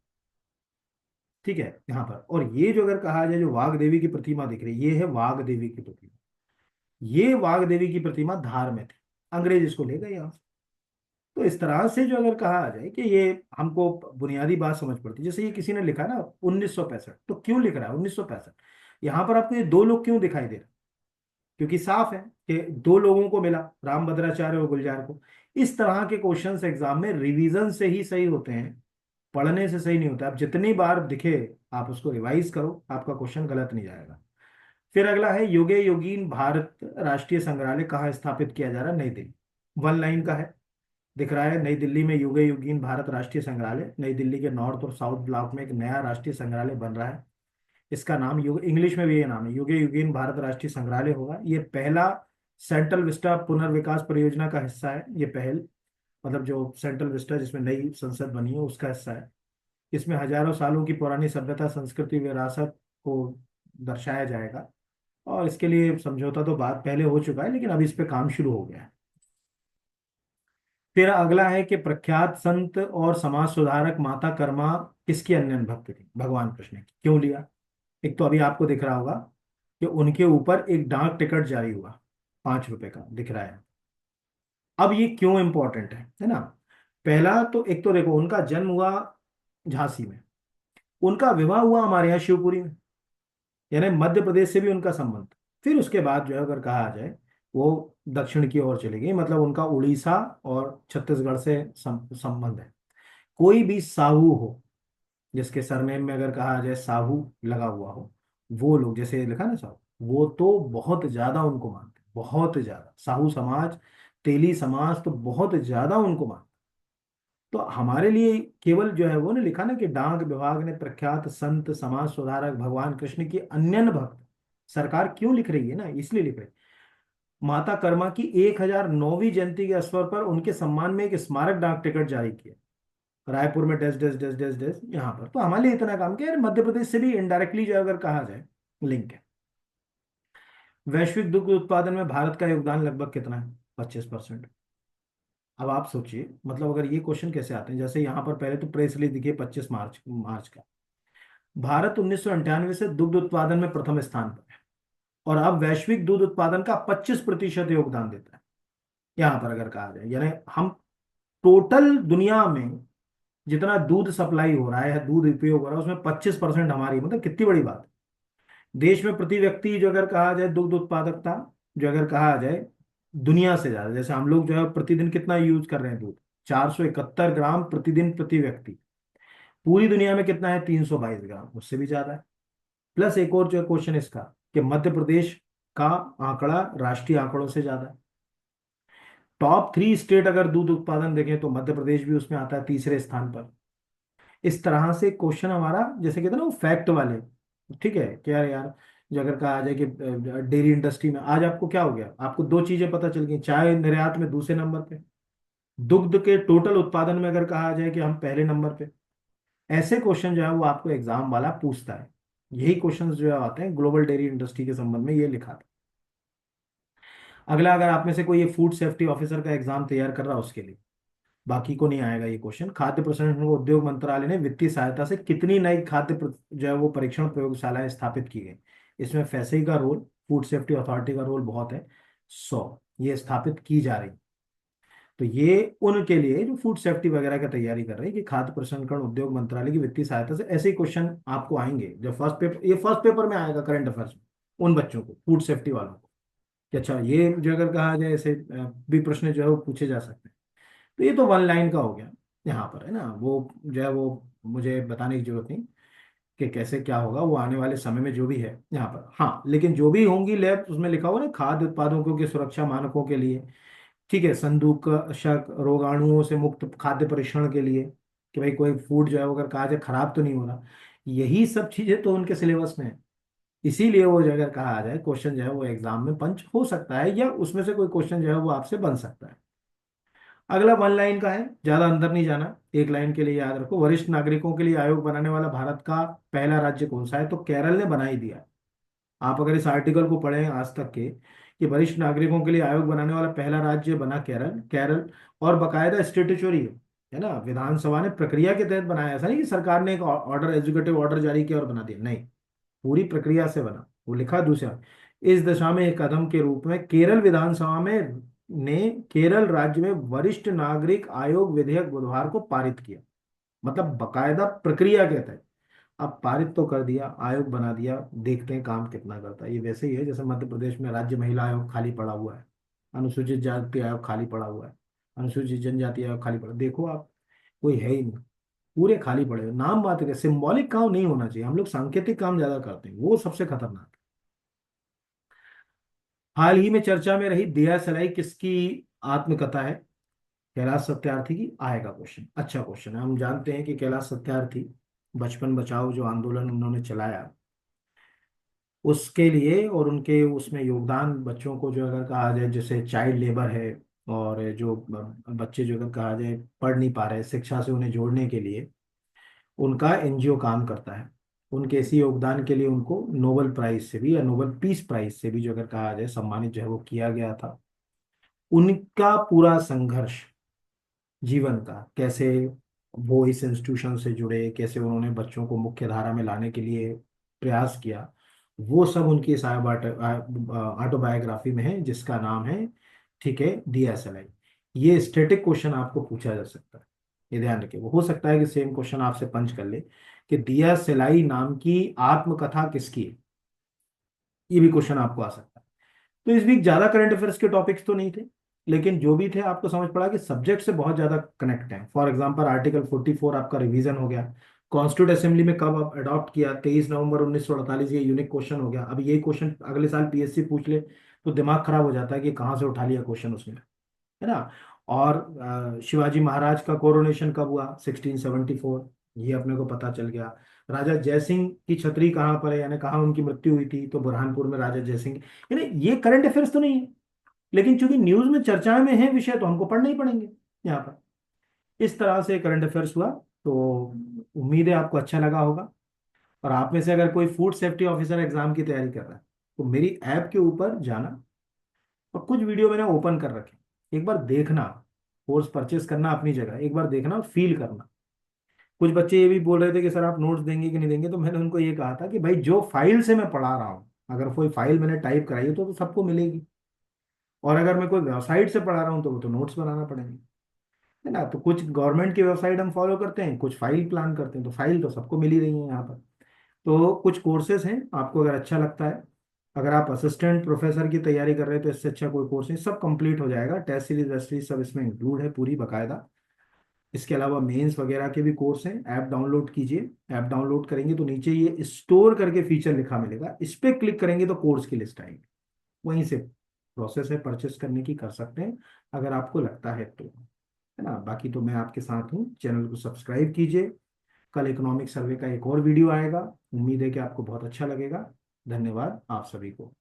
ठीक है, यहाँ पर। और ये जो अगर कहा जाए जो वाघ देवी की प्रतिमा दिख रही है, ये है वाघ देवी की प्रतिमा। ये वाघ देवी की प्रतिमा धार में थी, अंग्रेज इसको ले गए यहाँ से। तो इस तरह से जो अगर कहा जाए कि ये हमको बुनियादी बात समझ पड़ती है। जैसे ये किसी ने लिखा ना 1965, तो क्यों लिख रहा है 1965, यहाँ पर आपको ये 2 लोग क्यों दिखाई दे रहे हैं, क्योंकि साफ है कि 2 लोगों को मिला, रामभद्राचार्य और गुलजार को। इस तरह के क्वेश्चंस एग्जाम में रिवीजन से ही सही होते हैं, पढ़ने से सही नहीं होता। आप जितनी बार दिखे आप उसको रिवाइज करो, आपका क्वेश्चन गलत नहीं जाएगा। फिर अगला है योगे योगीन भारत राष्ट्रीय संग्रहालय कहाँ स्थापित किया जा रहा है, नई दिल्ली। 1 लाइन का है, दिख रहा है, नई दिल्ली में योगे योगीन भारत राष्ट्रीय संग्रहालय। नई दिल्ली के नॉर्थ और साउथ ब्लॉक में एक नया राष्ट्रीय संग्रहालय बन रहा है। इसका नाम युग, इंग्लिश में भी ये नाम है, योगे योगीन भारत राष्ट्रीय संग्रहालय होगा। ये पहला सेंट्रल विस्टा पुनर्विकास परियोजना का हिस्सा है, ये पहल, मतलब जो सेंट्रल विस्टा जिसमें नई संसद बनी है उसका हिस्सा है। इसमें हजारों सालों की पुरानी सभ्यता संस्कृति विरासत को दर्शाया जाएगा। और इसके लिए समझौता तो बात पहले हो चुका है, लेकिन अब इस पे काम शुरू हो गया है। फिर अगला है कि प्रख्यात संत और समाज सुधारक माता कर्मा किसकी अन्य भक्त थी, भगवान कृष्ण की, क्यों लिया। एक तो अभी आपको दिख रहा होगा कि उनके ऊपर एक डाक टिकट जारी हुआ, 5 रुपए का दिख रहा है। अब ये क्यों इंपॉर्टेंट है ना। पहला तो एक तो देखो, उनका जन्म हुआ झांसी में, उनका विवाह हुआ हमारे यहाँ शिवपुरी में, यानी मध्य प्रदेश से भी उनका संबंध। फिर उसके बाद जो है अगर कहा जाए वो दक्षिण की ओर चली गई, मतलब उनका उड़ीसा और छत्तीसगढ़ से संबंध है। कोई भी साहू हो, जिसके सरनेम में अगर कहा जाए साहू लगा हुआ हो, वो लोग, जैसे लिखा ना साहू, वो तो बहुत ज्यादा उनको मानते हैं, बहुत ज्यादा। साहू समाज, तेली समाज तो बहुत ज्यादा उनको मानते। तो हमारे लिए केवल जो है वो ने लिखा ना कि डाक विभाग ने प्रख्यात संत समाज सुधारक भगवान कृष्ण की अन्यन भक्त, सरकार क्यों लिख रही है ना, इसलिए लिख रही है। माता कर्मा की 1009वीं जयंती के अवसर पर उनके सम्मान में एक स्मारक डाक टिकट जारी किया, रायपुर में dash dash dash dash dash यहाँ पर। तो हमारे लिए इतना काम किया यार, मध्य प्रदेश से भी इनडायरेक्टली जो अगर कहा जाए लिंक है। वैश्विक दुग्ध उत्पादन में भारत का योगदान लगभग कितना है, 25%। अब आप सोचिए, मतलब अगर ये क्वेश्चन कैसे आते हैं, जैसे यहाँ पर पहले तो प्रेस रिलीज दिखी 25 मार्च का, भारत 1998 से दुग्ध उत्पादन में प्रथम स्थान पर है। और अब वैश्विक दूध उत्पादन का 25% योगदान देता है। यहां पर अगर कहा जाए, यानी हम टोटल दुनिया में जितना दूध सप्लाई हो रहा है, दूध उपयोग हो रहा है, उसमें 25% हमारी, मतलब कितनी बड़ी बात है। देश में प्रति व्यक्ति जो अगर कहा जाए दुग्ध उत्पादकता, जो अगर कहा जाए दुनिया से ज्यादा, जैसे हम लोग जो है प्रतिदिन कितना यूज कर रहे हैं दूध, 471 ग्राम प्रतिदिन प्रति व्यक्ति। पूरी दुनिया में कितना है, 322 ग्राम, उससे भी ज्यादा है। प्लस एक और जो क्वेश्चन इसका, कि मध्य प्रदेश का आंकड़ा राष्ट्रीय आंकड़ों से ज्यादा है। टॉप 3 स्टेट अगर दूध उत्पादन देखें तो मध्य प्रदेश भी उसमें आता है तीसरे स्थान पर। इस तरह से क्वेश्चन हमारा, जैसे कहते हैं ना वो फैक्ट वाले, ठीक है क्या यार, जो अगर कहा जाए कि डेयरी इंडस्ट्री में आज आपको क्या हो गया, आपको दो चीजें पता चल गई, चाय निर्यात में दूसरे नंबर पे, दुग्ध के टोटल उत्पादन में अगर कहा जाए कि हम पहले नंबर पे। ऐसे क्वेश्चन जो है वो आपको एग्जाम वाला पूछता है। यही क्वेश्चन जो है आते हैं ग्लोबल डेयरी इंडस्ट्री के संबंध में, ये लिखा था। अगला, अगर आप में से कोई ये फूड सेफ्टी ऑफिसर का एग्जाम तैयार कर रहा है उसके लिए, बाकी को नहीं आएगा ये क्वेश्चन। खाद्य प्रसंस्करण व उद्योग मंत्रालय ने वित्तीय सहायता से कितनी नई जो है वो परीक्षण प्रयोगशालाएं स्थापित की गई। इसमें फैसई का रोल, फूड सेफ्टी अथॉरिटी का रोल बहुत है। 100 ये स्थापित की जा रही। तो ये उनके लिए जो फूड सेफ्टी वगैरह की तैयारी कर रहे हैं, कि खाद्य प्रसंस्करण उद्योग मंत्रालय की वित्तीय सहायता से ऐसे ही क्वेश्चन आपको आएंगे। जब फर्स्ट पेपर, ये फर्स्ट पेपर में आएगा करंट अफेयर्स में, उन बच्चों को, फूड सेफ्टी वालों को, कि अच्छा ये जो अगर कहा जाए ऐसे भी प्रश्न जो है वो पूछे जा सकते हैं। तो ये तो वन लाइन का हो गया। यहाँ पर है ना, वो जो है वो मुझे बताने की जरूरत नहीं कि कैसे क्या होगा, वो आने वाले समय में जो भी है यहाँ पर। हाँ, लेकिन जो भी होंगी लैब, उसमें लिखा हुआ ना खाद्य उत्पादों के सुरक्षा मानकों के लिए, ठीक है, संदूषक रोगाणुओं से मुक्त खाद्य परीक्षण के लिए, कि भाई कोई फूड जो है वो अगर कहा जाए खराब तो नहीं हो रहा, यही सब चीजें तो उनके सिलेबस में है। इसीलिए वो जो अगर कहा जाए क्वेश्चन जो है वो एग्जाम में पंच हो सकता है, या उसमें से कोई क्वेश्चन जो है वो आपसे बन सकता है। अगला वन लाइन का है, ज्यादा अंदर नहीं जाना, एक लाइन के लिए याद रखो। वरिष्ठ नागरिकों के लिए आयोग बनाने वाला भारत का पहला राज्य कौन सा है, तो केरल ने बना ही दिया। आप अगर इस आर्टिकल को पढ़ें आज तक के, कि वरिष्ठ नागरिकों के लिए आयोग बनाने वाला पहला राज्य बना केरल, केरल। और बकायदा स्टेटूटरी है ना, विधानसभा ने प्रक्रिया के तहत बनाया। ऐसा नहीं कि सरकार ने एक ऑर्डर, एग्जीक्यूटिव ऑर्डर जारी किया और बना दिया, नहीं, पूरी प्रक्रिया से बना। वो लिखा दूसरा, इस दिशा में एक कदम के रूप में केरल विधानसभा में ने केरल राज्य में वरिष्ठ नागरिक आयोग विधेयक बुधवार को पारित किया। मतलब बकायदा प्रक्रिया के तहत अब पारित तो कर दिया, आयोग बना दिया, देखते हैं काम कितना करता है। ये वैसे ही है जैसे मध्य प्रदेश में राज्य महिला आयोग खाली पड़ा हुआ है, अनुसूचित जाति आयोग खाली पड़ा हुआ है, अनुसूचित जनजाति आयोग खाली पड़ा, देखो आप, कोई है ही नहीं, पूरे खाली पड़े हुए। नाम मात्र के सिंबॉलिक काम नहीं होना चाहिए, हम लोग सांकेतिक काम ज्यादा करते हैं, वो सबसे खतरनाक है। हाल ही में चर्चा में रही दिया सलाई किसकी आत्मकथा है, कैलाश सत्यार्थी की। आएगा क्वेश्चन, अच्छा क्वेश्चन है। हम जानते हैं कि कैलाश सत्यार्थी बचपन बचाओ जो आंदोलन उन्होंने चलाया, उसके लिए और उनके उसमें योगदान, बच्चों को जो अगर कहा जाए जैसे चाइल्ड लेबर है, और जो बच्चे जो अगर कहा जाए पढ़ नहीं पा रहे, शिक्षा से उन्हें जोड़ने के लिए उनका एनजीओ काम करता है। उनके इसी योगदान के लिए उनको नोबेल प्राइज से भी, या नोबेल पीस प्राइज से भी जो अगर कहा जाए सम्मानित जो है वो किया गया था। उनका पूरा संघर्ष जीवन का, कैसे वो इस इंस्टीट्यूशन से जुड़े, कैसे उन्होंने बच्चों को मुख्य धारा में लाने के लिए प्रयास किया, वो सब उनकी इस ऑटोबायोग्राफी में है, जिसका नाम है, ठीक है, डीएसएलआई। ये स्टैटिक क्वेश्चन आपको पूछा जा सकता है, ये ध्यान रखिए। वो हो सकता है कि सेम क्वेश्चन आपसे पंच कर ले, कि दिया सेलाई नाम की आत्मकथा किसकी है, ये भी क्वेश्चन आपको आ सकता है। तो इस वीक ज्यादा करंट अफेयर्स के टॉपिक्स तो नहीं थे, लेकिन जो भी थे आपको समझ पड़ा कि सब्जेक्ट से बहुत ज्यादा कनेक्ट हैं। फॉर एग्जांपल आर्टिकल 44 आपका रिवीजन हो गया। कॉन्स्टिट्यूट असेंबली में कब अडॉप्ट किया, 23 नवंबर 1948, ये यूनिक क्वेश्चन हो गया। अब ये क्वेश्चन अगले साल पीएससी पूछ ले तो दिमाग खराब हो जाता है कि कहाँ से उठा लिया क्वेश्चन उसमें, है ना। और शिवाजी महाराज का कोरोनेशन कब हुआ, 1674, ये अपने को पता चल गया। राजा जयसिंह की छतरी कहाँ पर है, यानी कहाँ उनकी मृत्यु हुई थी, तो बुरहानपुर में राजा जयसिंह। यानी ये करंट अफेयर्स तो नहीं है, लेकिन चूंकि न्यूज में चर्चा में है विषय, तो हमको पढ़ने ही पड़ेंगे यहाँ पर। इस तरह से करंट अफेयर्स हुआ। तो उम्मीद है आपको अच्छा लगा होगा। और आप में से अगर कोई फूड सेफ्टी ऑफिसर एग्जाम की तैयारी कर रहा है, तो मेरी ऐप के ऊपर जाना, और कुछ वीडियो मैंने ओपन कर रखे, एक बार देखना। कोर्स परचेस करना अपनी जगह, एक बार देखना और फील करना। कुछ बच्चे ये भी बोल रहे थे कि सर आप नोट्स देंगे कि नहीं देंगे, तो मैंने उनको ये कहा था कि भाई जो फाइल से मैं पढ़ा रहा हूँ अगर कोई फाइल मैंने टाइप कराई है तो सबको मिलेगी। और अगर मैं कोई वेबसाइट से पढ़ा रहा हूँ तो वो तो नोट्स बनाना पड़ेंगे, है ना। तो कुछ गवर्नमेंट की वेबसाइट हम फॉलो करते हैं, कुछ फाइल प्लान करते हैं, तो फाइल तो सबको मिल ही रही है यहाँ पर। तो कुछ कोर्सेज हैं, आपको अगर अच्छा लगता है, अगर आप असिस्टेंट प्रोफेसर की तैयारी कर रहे हैं तो इससे अच्छा कोई कोर्स नहीं, सब कंप्लीट हो जाएगा, टेस्ट सीरीज वेस्ट सीरीज सब इसमें इंक्लूड है पूरी बकायदा। इसके अलावा मेंस वगैरह के भी कोर्स हैं। ऐप डाउनलोड कीजिए, ऐप डाउनलोड करेंगे तो नीचे ये स्टोर करके फीचर लिखा मिलेगा, इस पर क्लिक करेंगे तो कोर्स की लिस्ट आएगी, वहीं से प्रोसेस है परचेस करने की, कर सकते हैं अगर आपको लगता है तो, है ना। बाकी तो मैं आपके साथ हूँ, चैनल को सब्सक्राइब कीजिए। कल इकोनॉमिक सर्वे का एक और वीडियो आएगा, उम्मीद है कि आपको बहुत अच्छा लगेगा। धन्यवाद आप सभी को।